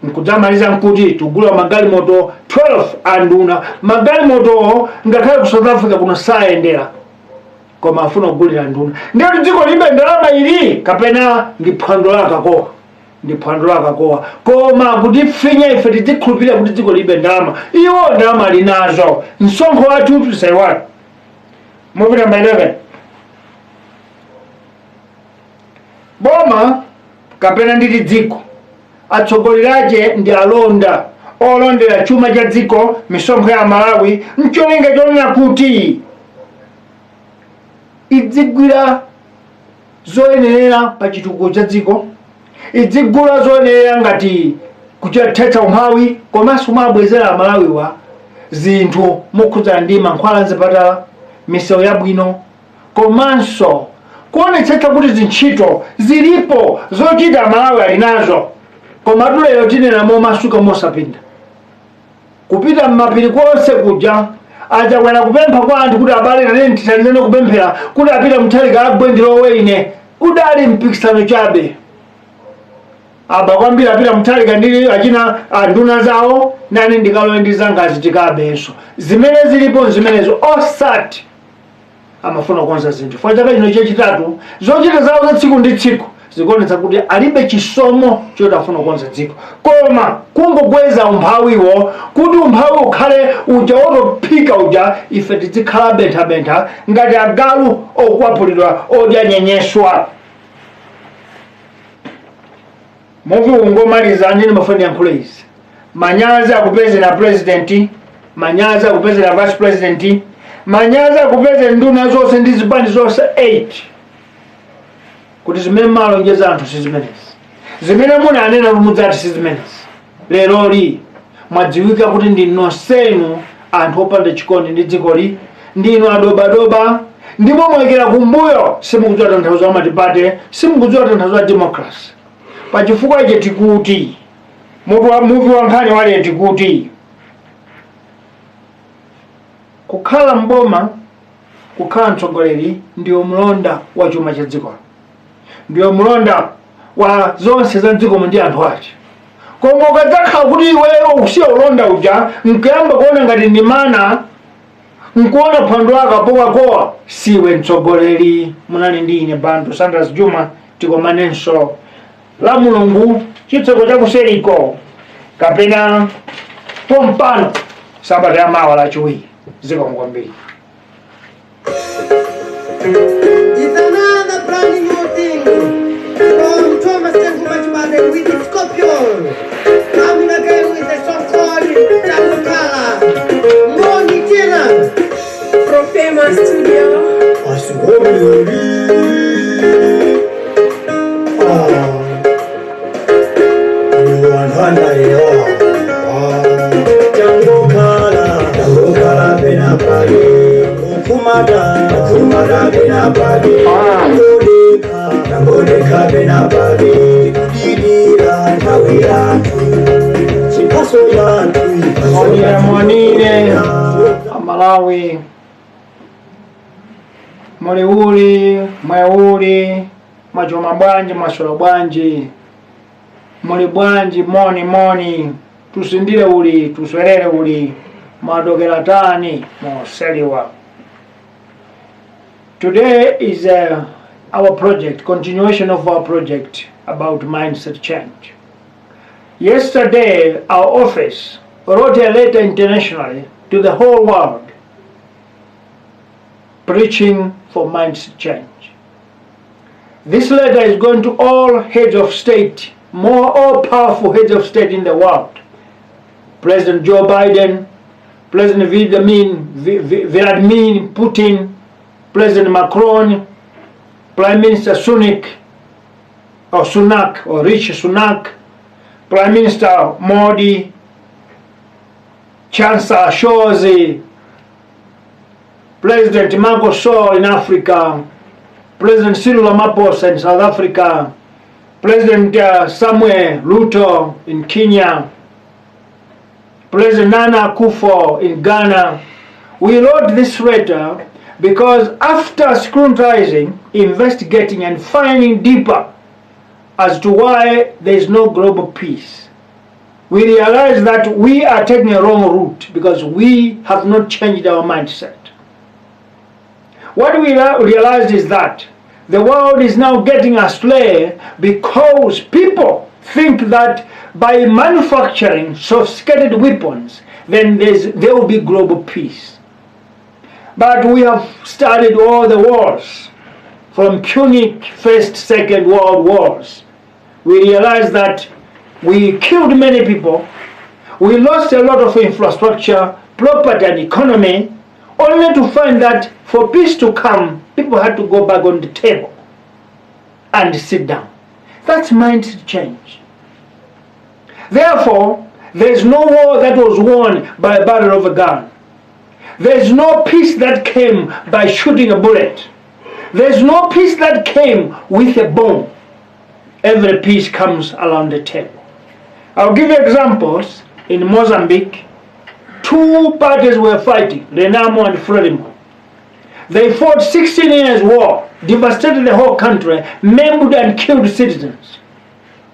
nkudzamaliza nkuti tugula magalimoto 12 anduna magalimoto ngakhale ku South Africa kuno sayendera koma afuna kugulira nduna ndiyoti dziko libe ndalama ili kapena ndi phwando lakakowa koma kuti finya ife tidzikhulupirira kuti dziko libe ndalama iwo ndalama linazo msonkho wathu tusaiwala. Muvi namba 11 boma kapena nditi dziko atsogolerache ndi alonda olondera chuma cha dziko misonkho ya Malawi mcholinga chonena kuti idzigwira zoyenerera pa chitukuko cha dziko idzigula zoyenerera ngati kuchathetsa umphawi komanso mabwezera Amalawiwa zinthu mokhudzana ndi mankhwala nzipatala misewu yabwino komanso kuonetsetsa kuti zintchito zilipo zochita Amalawi ali nazo koma lero tinena momasuka mosapinda kupita m'mapiri konse kuja achakwera kupempha kwa anthu kuti abale nane ntithandizane kupemphera kuti apita Mutharika agwe ndilowe ine udali mpikisano chabe aba kwambiri apita Mutharika ndili achina anduna zawo nane ndikalowe ndi zanga zitikabenso zimene zilipo zimenezo osati amafuna kukonza zinthu chifukwa chaka chino chachitatu zochita zawo za tsiku ndi tsiku zikuonetsa kuti alibe chisomo choti afuna kukonza dziko, koma kungogweza umphawiwo kuti umphawi ukhale uja wotophika uja ife tizikhala benthabentha ngati agalu okwapulidwa odya nyenyeswa. Muvi ungomaliza ndini mafani yankhule izi: manyazi akupeze na president, manyazi akupeze na vice president, manyazi akupeze nduna zonse ndi zibandi zonse 8, kuti zimene malonjeza anthu sizimenezi, zimene munanena mudzati sizimenezi. Leroli mwadziwika kuti ndi nonsenu anthu opanda chikondi ndi dzikoli, ndinu adobadoba, ndipo mwekera kumbuyo simukudziwa tanthauzo la matipate, simukudziwa tanthauzo la democracy. Pachifukwa ichi tikuti Muvi wa nkhani wale tikuti kukhala mboma, kukhala mtsogoleri ndiyo mlonda wa chuma cha dziko, ndiyo mlonda wa zonse za dziko ndi anthu ake. Koma ukadzakhala kuti iweyo usiya ulonda uja nkuyamba kuona ngati ndi mana, nkuona phwando lako apokakowa, siwe mtsogoleri. Munali ndi ine Bantu Sanders Juma, tikomanenso la Mulungu chitseko chakuseriko kapena pompano sabata ya mawa lachiwiri. Zikomo kwambiri. It's another brand new thing from Thomas Machibade with the Scorpion. Coming again with a song called Tabukala. Morning Tina from Famous Studio. Mwanine Malawi, muli mweuli mwachoma bwanji, mwasula bwanji, muli bwanji, moni tusindile uli, tuswerere uli, mwadokera tani moseliwa. Today is our project, continuation of our project about mindset change. Yesterday, our office wrote a letter internationally to the whole world preaching for mindset change. This letter is going to all heads of state, all powerful heads of state in the world. President Joe Biden, President Vladimir Putin, President Macron, Prime Minister Sunak, Rishi Sunak, Prime Minister Modi, Chancellor Shozi, President Macky Sall in Africa, President Cyril Ramaphosa in South Africa, President Samuel Ruto in Kenya, President Nana Akufo in Ghana. We wrote this letter because after scrutinizing, investigating and finding deeper as to why there is no global peace, we realize that we are taking a wrong route because we have not changed our mindset. What we realized is that the world is now getting astray because people think that by manufacturing sophisticated weapons, then there will be global peace. But we have studied all the wars, from Punic, First, Second World Wars. We realized that we killed many people, we lost a lot of infrastructure, property and economy, only to find that for peace to come, people had to go back on the table and sit down. That's mindset change. Therefore, there is no war that was won by a battle of a gun. There is no peace that came by shooting a bullet. There is no peace that came with a bomb. Every peace comes around the table. I'll give you examples. In Mozambique, two parties were fighting, Renamo and Frelimo. They fought 16 years war, devastated the whole country, maimed and killed citizens.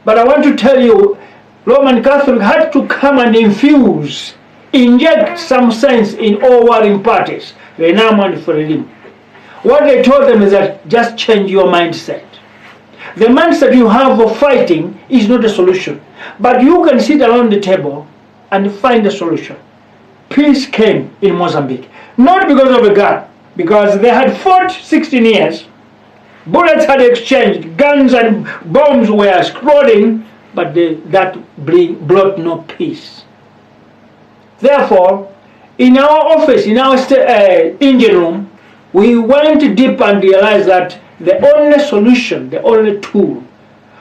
But I want to tell you, Roman Catholic had to come and inject some sense in all warring parties, Renamo and Frelimo. What they told them is that just change your mindset. The mindset you have of fighting is not a solution. But you can sit around the table and find a solution. Peace came in Mozambique. Not because of a gun, because they had fought 16 years. Bullets had exchanged, guns and bombs were exploding, but that brought no peace. Therefore, in our office, in our engine room, we went deep and realized that the only solution, the only tool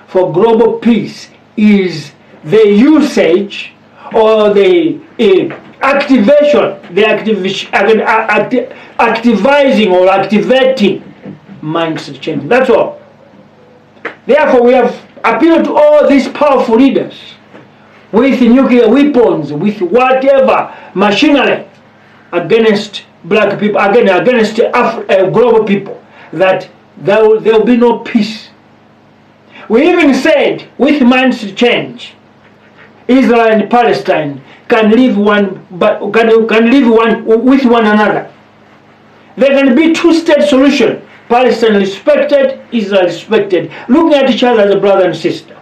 for global peace is the usage or the activation, activizing or activating mindset change. That's all. Therefore, we have appealed to all these powerful leaders with nuclear weapons, with whatever machinery against black people, against global people, that there will be no peace. We even said, with mindset change, Israel and Palestine can live with one another. There can be two-state solution. Palestine respected, Israel respected, looking at each other as a brother and sister.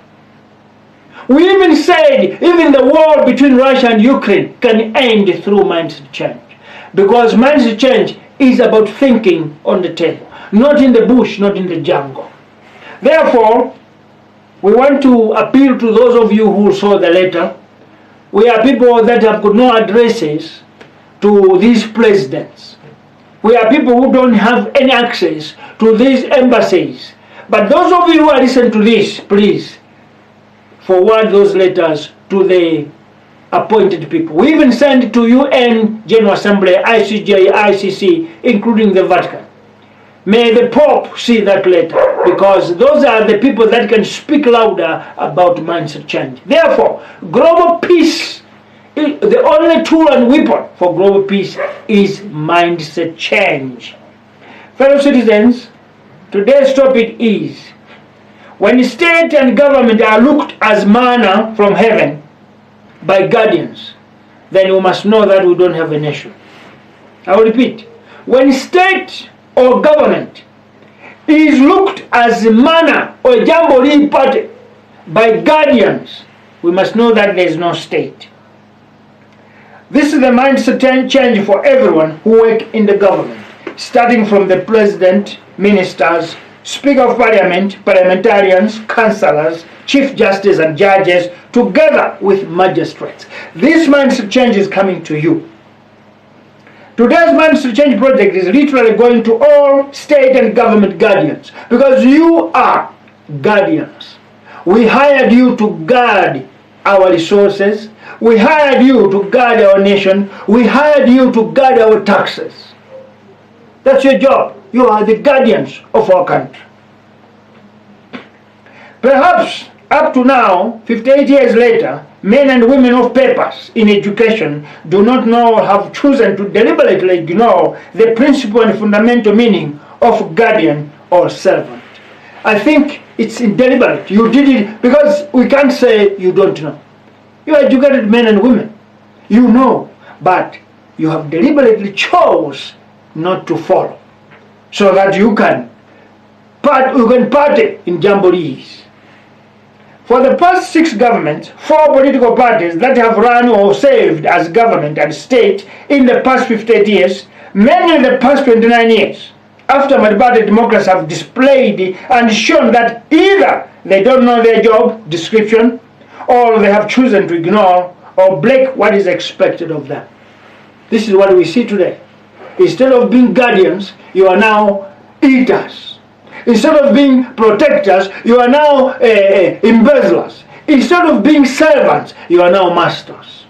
We even said, even the war between Russia and Ukraine can end through mindset change. Because mindset change is about thinking on the table, not in the bush, not in the jungle. Therefore, we want to appeal to those of you who saw the letter. We are people that have got no addresses to these presidents. We are people who don't have any access to these embassies. But those of you who are listening to this, please forward those letters to the appointed people. We even send it to UN General Assembly, ICJ, ICC, including the Vatican. May the Pope see that letter, because those are the people that can speak louder about mindset change. Therefore, global peace, the only tool and weapon for global peace is mindset change. Fellow citizens, today's topic is, when state and government are looked as manna from heaven by guardians, then we must know that we don't have a nation. I will repeat. When state or government is looked as manna or jamboree party by guardians, we must know that there is no state. This is the mindset change for everyone who work in the government, starting from the president, ministers, speaker of parliament, parliamentarians, councillors, chief justice and judges, together with magistrates. This mindset change is coming to you. Today's mindset change project is literally going to all state and government guardians, because you are guardians. We hired you to guard our resources. We hired you to guard our nation. We hired you to guard our taxes. That's your job. You are the guardians of our country. Perhaps up to now, 58 years later, men and women of papers in education do not know or have chosen to deliberately ignore the principle and fundamental meaning of guardian or servant. I think it's deliberate. You did it because we can't say you don't know. You are educated men and women. You know, but you have deliberately chose not to follow, so that you can party in jamborees. For the past 6 governments, 4 political parties that have run or served as government and state in the past 58 years, many in the past 29 years, after multi-party democracy have displayed and shown that either they don't know their job description, or they have chosen to ignore or break what is expected of them. This is what we see today. Instead of being guardians, you are now eaters. Instead of being protectors, you are now embezzlers. Instead of being servants, you are now masters.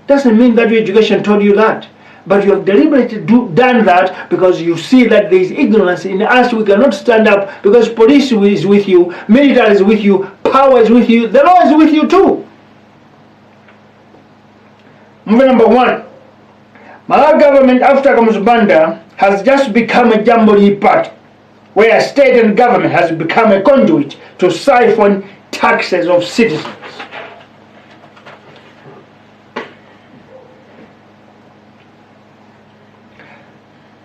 Doesn't mean that your education taught you that, but you have deliberately done that because you see that there is ignorance in us. We cannot stand up because police is with you, military is with you, power is with you, the law is with you too. Movie number 1. Malawi government after Kamuzubanda has just become a jamboree party, where state and government has become a conduit to siphon taxes of citizens.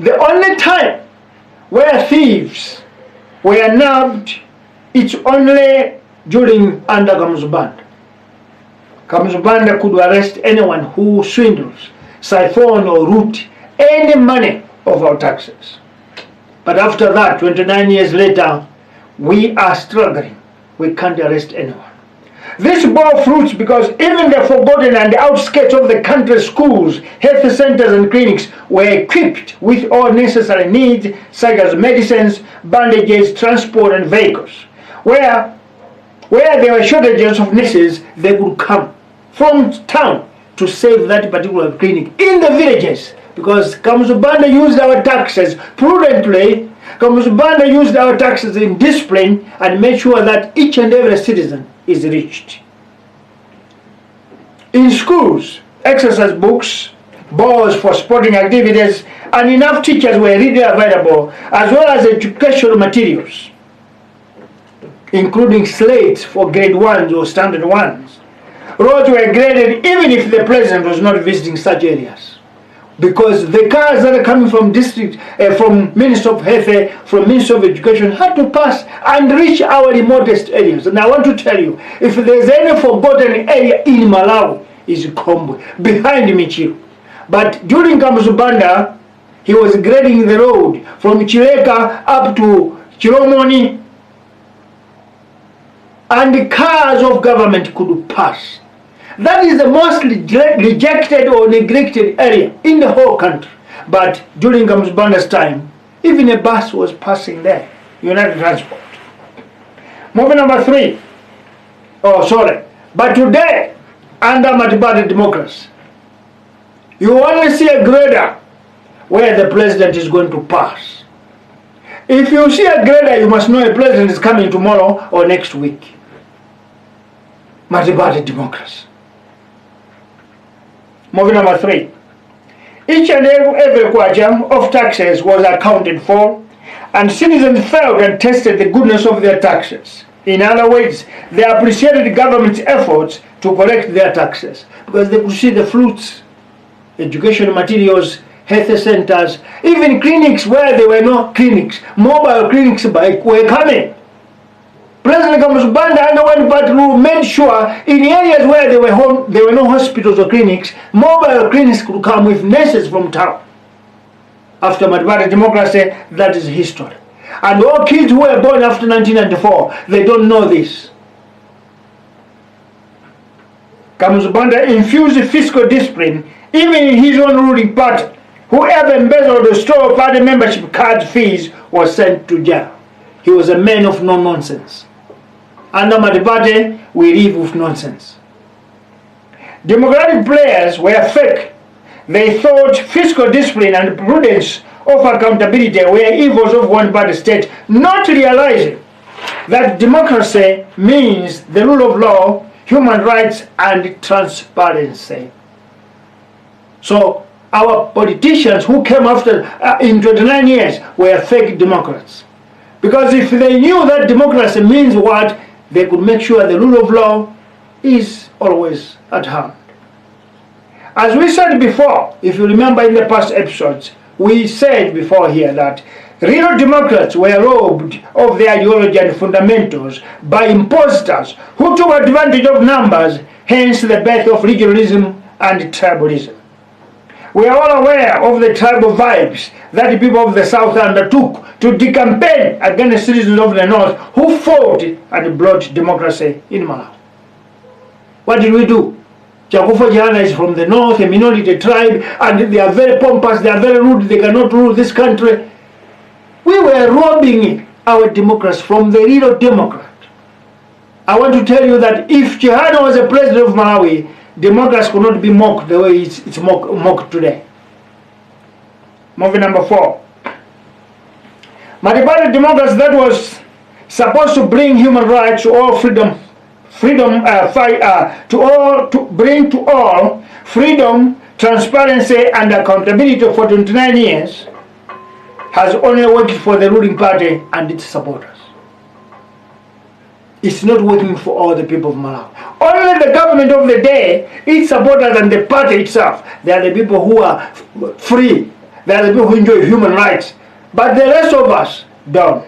The only time were nabbed, it's only during under Kamuzubanda. Kamuzubanda could arrest anyone who swindles, siphon or root any money of our taxes. But after that, 29 years later, we are struggling. We can't arrest anyone. This bore fruits because even the forgotten and the outskirts of the country's schools, health centers and clinics were equipped with all necessary needs such as medicines, bandages, transport and vehicles. Where there were shortages of nurses, they would come from town to save that particular clinic in the villages, because Kamuzubanda used our taxes prudently. Kamuzubanda used our taxes in discipline and made sure that each and every citizen is reached. In schools, exercise books, balls for sporting activities, and enough teachers were readily available, as well as educational materials, including slates for grade 1s or standard 1s. Roads were graded even if the president was not visiting such areas, because the cars that are coming from district, from Minister of Health, from Minister of Education, had to pass and reach our remotest areas. And I want to tell you, if there's any forgotten area in Malawi, is Kombwe, behind Michiru. But during Kamuzubanda, he was grading the road from Chileka up to Chiromoni, and the cars of government could pass. That is the most rejected or neglected area in the whole country. But during Kamuzubanda's time, even a bus was passing there, United Transport. Movie number 3. But today, under Matibate democracy, you only see a grader where the president is going to pass. If you see a grader, you must know a president is coming tomorrow or next week. Matibate democracy. Movie number 3. Each and every kwacha of taxes was accounted for, and citizens felt and tested the goodness of their taxes. In other words, they appreciated the government's efforts to collect their taxes because they could see the fruits, educational materials, health centers, even clinics where there were no clinics. Mobile clinics were coming. President Kamuzubanda underwent part rule, made sure in areas where there were no hospitals or clinics, mobile clinics could come with nurses from town. After Matibate democracy, that is history. And all kids who were born after 1994, they don't know this. Kamuzubanda infused fiscal discipline even in his own ruling party. Whoever embezzled or stole party membership card fees was sent to jail. He was a man of no nonsense. Under Matibate, we live with nonsense. Democratic players were fake. They thought fiscal discipline and prudence of accountability were evils of one-party state, not realizing that democracy means the rule of law, human rights, and transparency. So our politicians who came after in 29 years were fake democrats. Because if they knew that democracy means what, they could make sure the rule of law is always at hand. As we said before, if you remember in the past episodes, we said before here that real democrats were robbed of their ideology and fundamentals by imposters who took advantage of numbers, hence the birth of regionalism and tribalism. We are all aware of the tribal vibes that the people of the South undertook to decampaign against citizens of the North who fought and brought democracy in Malawi. What did we do? Chakufo Jana is from the North, a minority tribe, and they are very pompous, they are very rude, they cannot rule this country. We were robbing our democracy from the real democrat. I want to tell you that if Chihana was a president of Malawi, democracy could not be mocked the way it's mocked today. Movie number 4. Matibate democracy that was supposed to bring human rights to all bring to all freedom, transparency, and accountability for 29 years, has only worked for the ruling party and its supporters. It's not working for all the people of Malawi. Only the government of the day, its supporters and the party itself, they are the people who are free. They are the people who enjoy human rights. But the rest of us don't.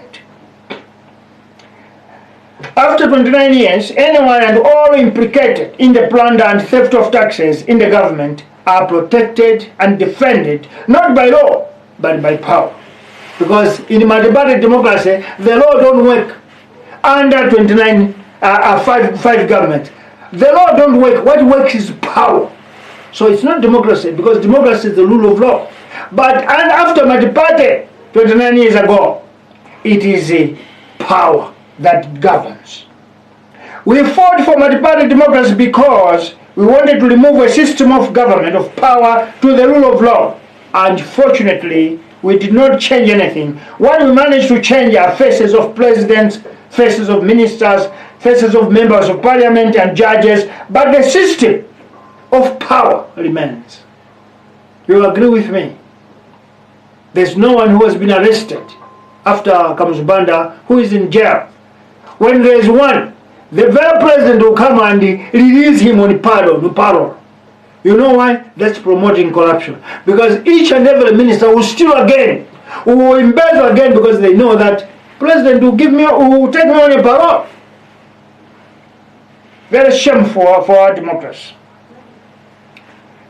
After 29 years, anyone and all implicated in the plunder and theft of taxes in the government are protected and defended not by law but by power. Because in multi-party democracy, the law don't work under 5 government. The law don't work. What works is power. So it's not democracy, because democracy is the rule of law. But and after multi-party 29 years ago, it is a power that governs. We fought for multi-party democracy because we wanted to remove a system of government of power to the rule of law. Unfortunately, we did not change anything. What we managed to change are faces of presidents, faces of ministers, faces of members of parliament and judges, but the system of power remains. You agree with me? There's no one who has been arrested after Kamuzubanda who is in jail. When there is one, the very president will come and release him on parole. You know why? That's promoting corruption. Because each and every minister will steal again, will embezzle again, because they know that president will take me on a parole. Very shameful for our democracy.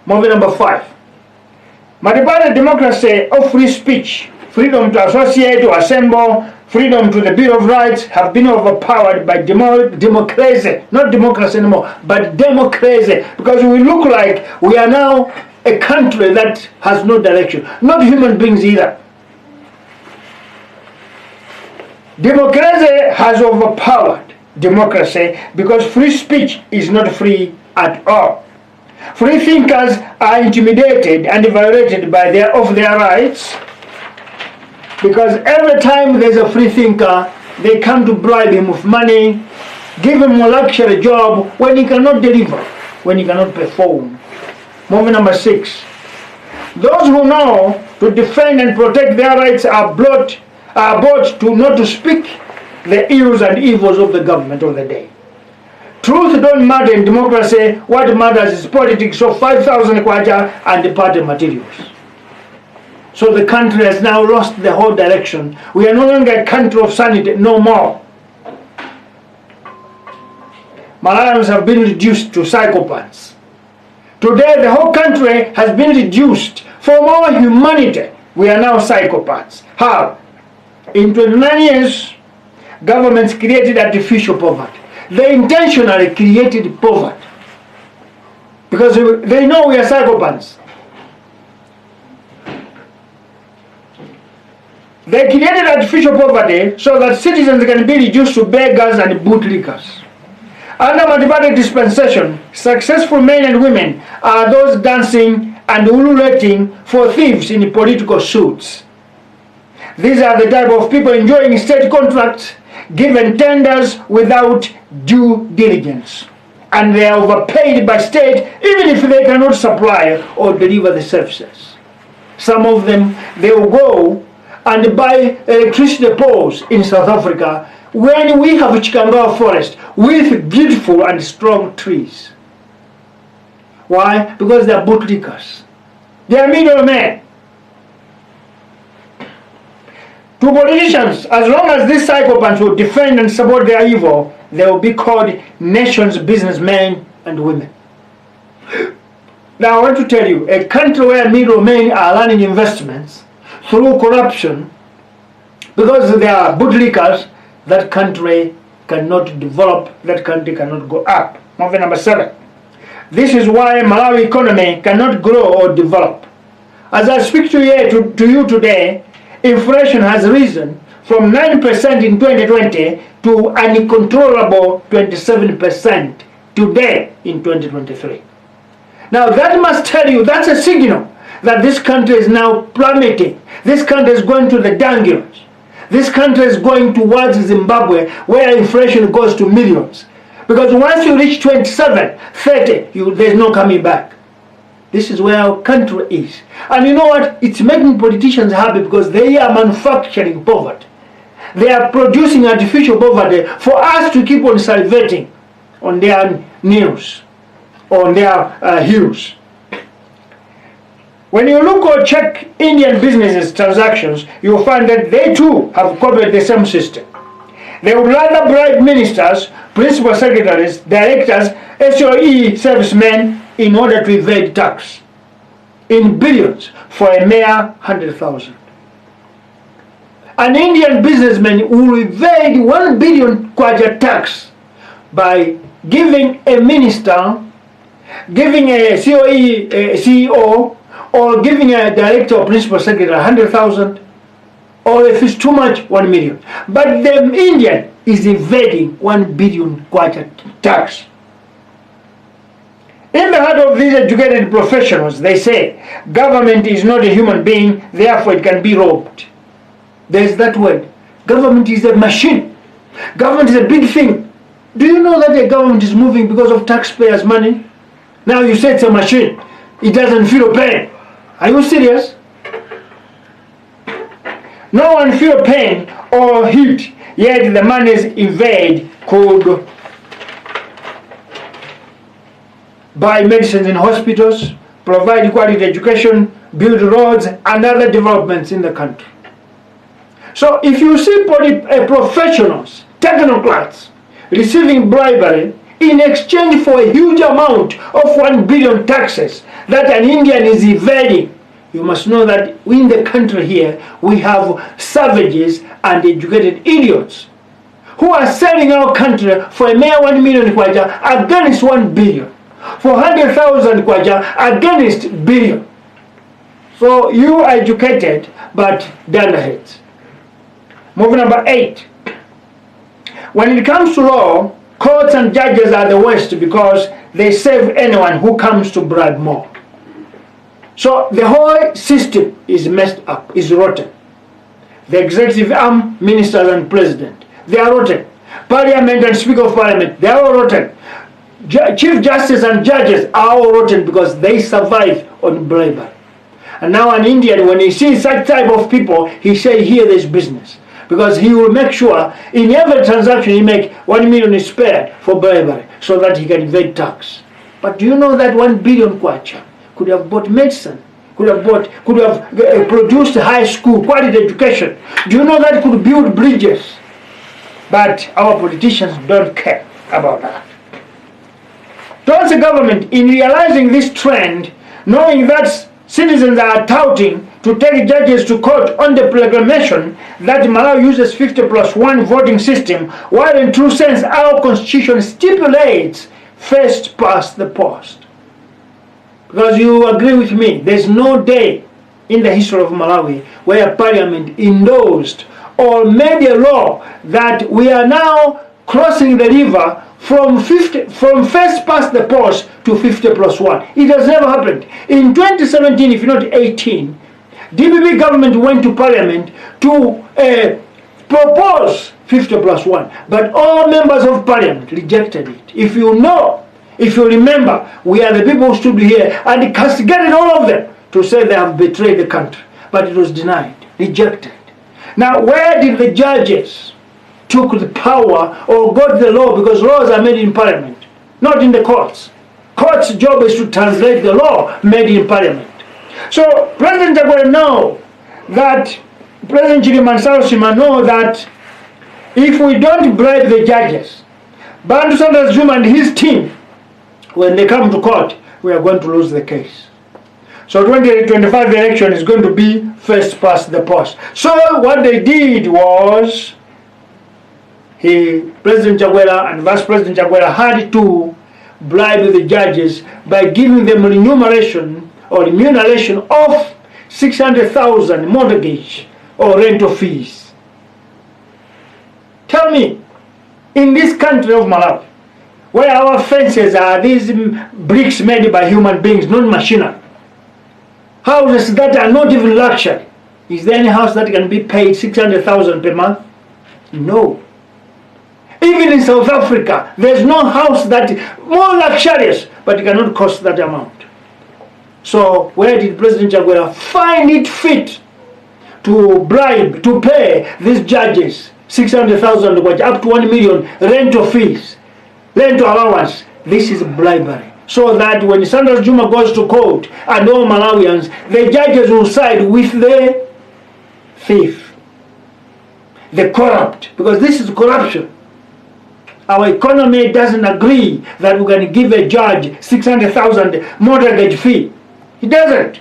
Moving number 5. Multi-party democracy of free speech, freedom to associate, to assemble, freedom to the Bill of Rights have been overpowered by democracy. Not democracy anymore, but democracy. Because we look like we are now a country that has no direction. Not human beings either. Democracy has overpowered democracy because free speech is not free at all. Free thinkers are intimidated and violated by their rights, because every time there's a free thinker, they come to bribe him with money, give him a luxury job when he cannot deliver, when he cannot perform. Moving number 6. Those who know to defend and protect their rights are brought to not to speak the ills and evils of the government of the day. Truth don't matter in democracy. What matters is politics of 5,000 kwacha and the party materials. So the country has now lost the whole direction. We are no longer a country of sanity, no more. Malawians have been reduced to psychopaths. Today the whole country has been reduced. For more humanity, we are now psychopaths. How? In 29 years, governments created artificial poverty. They intentionally created poverty because they know we are psychopaths. They created artificial poverty so that citizens can be reduced to beggars and bootlickers. Under multi-party dispensation, successful men and women are those dancing and ululating for thieves in political suits. These are the type of people enjoying state contracts, given tenders without due diligence, and they are overpaid by state even if they cannot supply or deliver the services. Some of them, they will go and buy electricity poles in South Africa when we have Chikangawa forest with beautiful and strong trees. Why? Because they are bootlickers. They are middlemen. To politicians, as long as these psychopaths will defend and support their evil, they will be called nation's businessmen and women. Now I want to tell you, a country where middlemen are running investments through corruption, because they are bootlickers, that country cannot develop, that country cannot go up. Moving number 7. This is why Malawi economy cannot grow or develop. As I speak to you today, inflation has risen from 9% in 2020 to an uncontrollable 27% today in 2023. Now that must tell you, that's a signal that this country is now plummeting. This country is going to the dunghill. This country is going towards Zimbabwe, where inflation goes to millions. Because once you reach 27, 30, there's no coming back. This is where our country is. And you know what? It's making politicians happy because they are manufacturing poverty. They are producing artificial poverty for us to keep on salivating on their news, on their heels. When you look or check Indian businesses' transactions, you'll find that they too have copied the same system. They would rather bribe ministers, principal secretaries, directors, SOE servicemen in order to evade tax in billions for a mere 100,000. An Indian businessman will evade 1 billion kwacha tax by giving a minister, giving a COE, a CEO, or giving a director or principal secretary 100,000, or if it's too much, 1 million. But the Indian is evading 1 billion kwacha tax. In the heart of these educated professionals, they say, government is not a human being, therefore it can be robbed. There's that word. Government is a machine. Government is a big thing. Do you know that the government is moving because of taxpayers' money? Now you say it's a machine. It doesn't feel pain. Are you serious? No one feel pain or heat, yet the monies invade could buy medicines in hospitals, provide quality education, build roads and other developments in the country. So if you see professionals, technocrats, receiving bribery in exchange for a huge amount of 1 billion taxes that an Indian is evading, you must know that in the country here we have savages and educated idiots who are selling our country for a mere 1 million kwacha against 1 billion, for 100,000 kwacha against billion. So you are educated but dunderheads. Moving number 8. When it comes to law, courts and judges are the worst because they save anyone who comes to bribe more. So the whole system is messed up, is rotten. The executive arm, ministers and president, they are rotten. Parliament and Speaker of Parliament, they are all rotten. Chief Justice and judges are all rotten because they survive on bribery. And now an Indian, when he sees such type of people, he say, here there's business. Because he will make sure in every transaction he make 1 million is spared for bribery so that he can evade tax. But do you know that 1 billion kwacha could have bought medicine, could have produced high school, quality education? Do you know that could build bridges? But our politicians don't care about that. Towards the government, in realizing this trend, knowing that citizens are touting to take judges to court on the proclamation that Malawi uses 50+1 voting system, while in true sense our constitution stipulates first past the post. Because you agree with me, there's no day in the history of Malawi where Parliament endorsed or made a law that we are now crossing the river from first past the post to 50+1. It has never happened. In 2017, if not 18, DPP government went to Parliament to propose 50+1, but all members of Parliament rejected it. If you remember, we are the people who stood here and castigated all of them to say they have betrayed the country, but it was denied, rejected. Now, where did the judges took the power or got the law? Because laws are made in Parliament, not in the courts. Court's job is to translate the law made in Parliament. So President Chakwera know that, President Chilimansaosima know that if we don't bribe the judges, Bantu Sanders Juma and his team, when they come to court, we are going to lose the case. So 2025 election is going to be first past the post. So what they did was, President Chakwera and Vice President Chakwera had to bribe the judges by giving them remuneration of 600,000 mortgage or rental fees. Tell me, in this country of Malawi, where our fences are these bricks made by human beings, not machinery, houses that are not even luxury, is there any house that can be paid 600,000 per month? No. Even in South Africa, there's no house that more luxurious, but it cannot cost that amount. So where did President Chakwera find it fit to bribe, to pay these judges 600,000 up to 1 million rental fees, rental allowance? This is bribery. So that when Sanders Juma goes to court and all Malawians, the judges will side with the thief. the corrupt, because this is corruption. Our economy doesn't agree that we're going to give a judge 600,000 mortgage fee. It doesn't.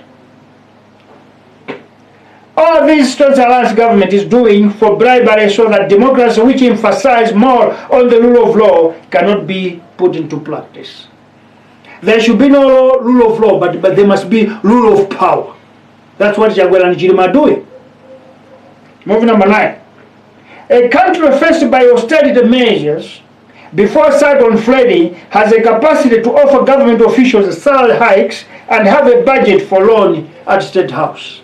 All this Tonse Alliance government is doing for bribery so that democracy, which emphasizes more on the rule of law, cannot be put into practice. There should be no rule of law, but there must be rule of power. That's what Chagwera and Chilima are doing. Moving number 9. A country faced by austerity measures before Cyclone Freddy has a capacity to offer government officials salary hikes and have a budget for loan at State House.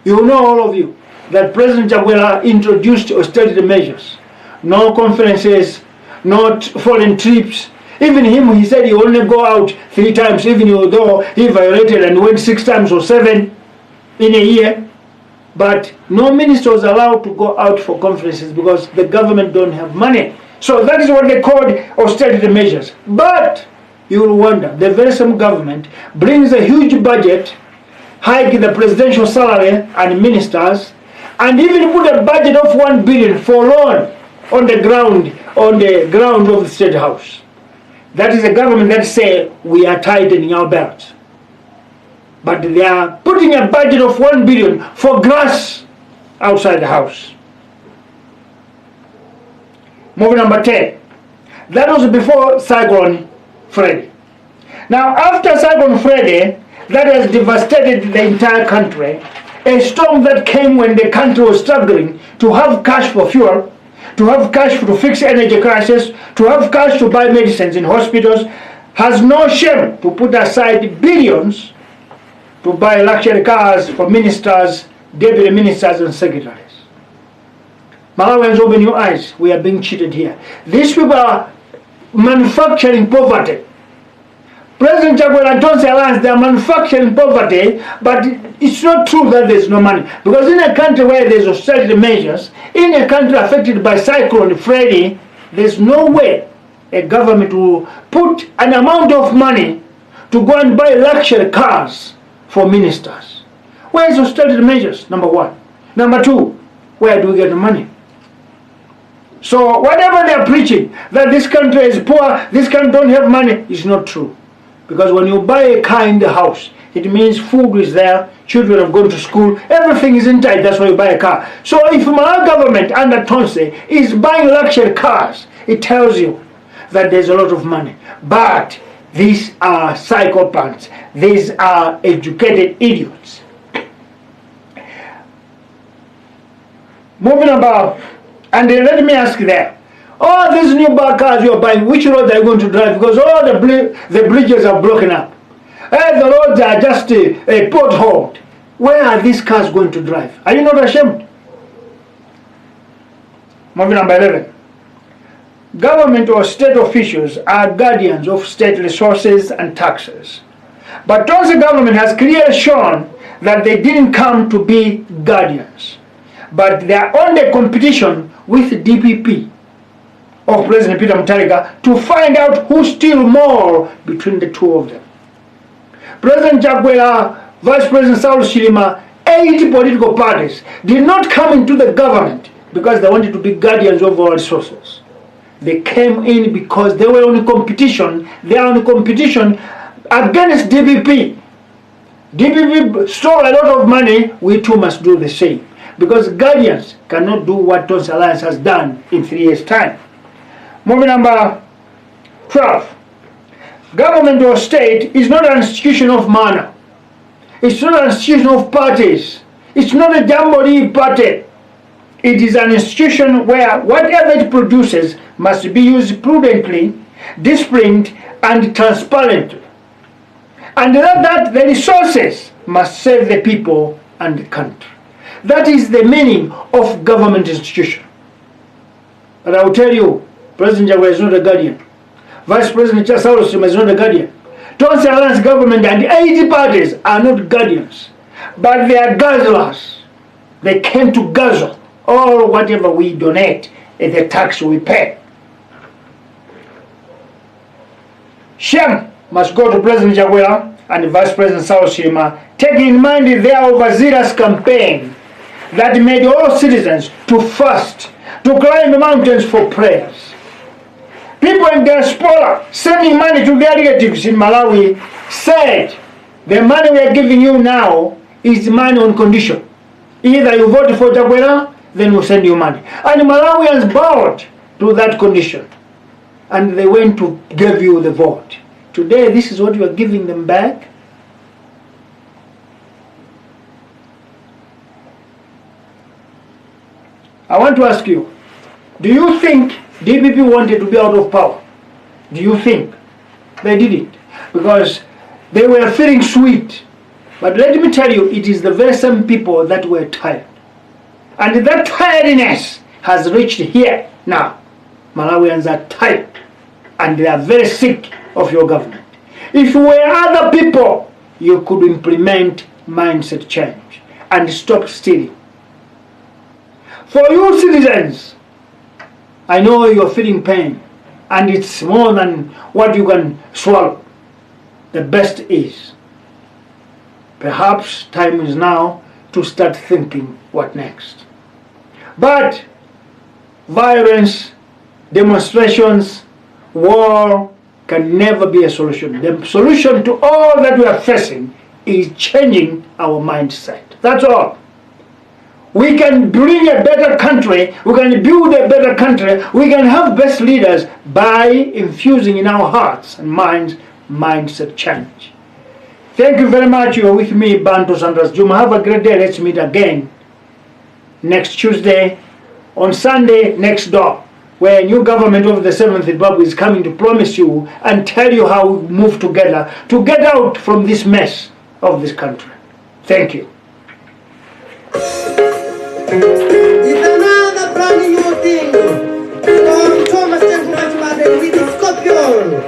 You know, all of you, that President Chagwera introduced austerity measures. No conferences, not foreign trips. Even him, he said he only go out 3 times, even though he violated and went 6 times or 7 in a year. But no minister was allowed to go out for conferences because the government don't have money. So that is what they called austerity measures. But you will wonder, the very same government brings a huge budget, hike the presidential salary and ministers, and even put a budget of 1 billion for loan on the ground of the State House. That is a government that say we are tightening our belts. But they are putting a budget of 1 billion for grass outside the house. Movie number 10. That was before Cyclone Freddy. Now after Cyclone Freddy, that has devastated the entire country, a storm that came when the country was struggling to have cash for fuel, to have cash to fix energy crisis, to have cash to buy medicines in hospitals, has no shame to put aside billions to buy luxury cars for ministers, deputy ministers and secretaries. Malawians, open your eyes. We are being cheated here. These people are manufacturing poverty. President Chagwera and Tonse Alliance, they are manufacturing poverty, but it's not true that there's no money. Because in a country where there's austerity measures, in a country affected by Cyclone Freddy, there's no way a government will put an amount of money to go and buy luxury cars for ministers. Where is austerity measures? Number 1. Number 2, where do we get the money? So whatever they're preaching, that this country is poor, this country don't have money, is not true. Because when you buy a car in the house, it means food is there, children have gone to school, everything is in tight, that's why you buy a car. So if my government under Tonse is buying luxury cars, it tells you that there's a lot of money. But these are psychopaths, these are educated idiots. Moving about, and let me ask there, all these new bar cars you are buying, which road are you going to drive? Because all the bridges are broken up. The roads are just potholed. Where are these cars going to drive? Are you not ashamed? Moving number 11. Government or state officials are guardians of state resources and taxes. But Tonse government has clearly shown that they didn't come to be guardians, but they are on the competition with DPP of President Peter Mutharika to find out who steals more between the two of them. President Chagwera, Vice President Saul Chilima, 8 political parties did not come into the government because they wanted to be guardians of our resources. They came in because they were on competition. They are on competition against DPP. DPP stole a lot of money. We too must do the same. Because guardians cannot do what Tonse Alliance has done in 3 years' time. Moving number 12. Government or state is not an institution of MANNA. It's not an institution of parties. It's not a jamboree party. It is an institution where whatever it produces must be used prudently, disciplined, and transparently. And that the resources must serve the people and the country. That is the meaning of government institution. But I will tell you, President Chagwera is not a guardian. Vice President Saul Chilima is not a guardian. Tonse Alliance government and 80 parties are not guardians, but they are guzzlers. They came to guzzle all whatever we donate and the tax we pay. Shame must go to President Chagwera and Vice President Saul Chilima, taking in mind their overzealous campaign that made all citizens to fast, to climb mountains for prayers. People in diaspora sending money to their relatives in Malawi said, the money we are giving you now is money on condition. Either you vote for Chakwera, then we'll send you money. And Malawians bowed to that condition. And they went to give you the vote. Today, this is what you are giving them back. I want to ask you, do you think DPP wanted to be out of power? Do you think? They didn't. Because they were feeling sweet. But let me tell you, it is the very same people that were tired. And that tiredness has reached here now. Malawians are tired. And they are very sick of your government. If you were other people, you could implement mindset change and stop stealing. For you citizens, I know you're feeling pain, and it's more than what you can swallow. The best is, perhaps time is now to start thinking what next. But violence, demonstrations, war can never be a solution. The solution to all that we are facing is changing our mindset. That's all. We can bring a better country, we can build a better country, we can have best leaders by infusing in our hearts and minds mindset change. Thank you very much. You are with me, Bantu Sandras Juma. Have a great day. Let's meet again next Tuesday, on Sunday next door, where a new government of the 7th Republic is coming to promise you and tell you how we move together to get out from this mess of this country. Thank you. It's another brand new thing from Thomas with the Scorpion.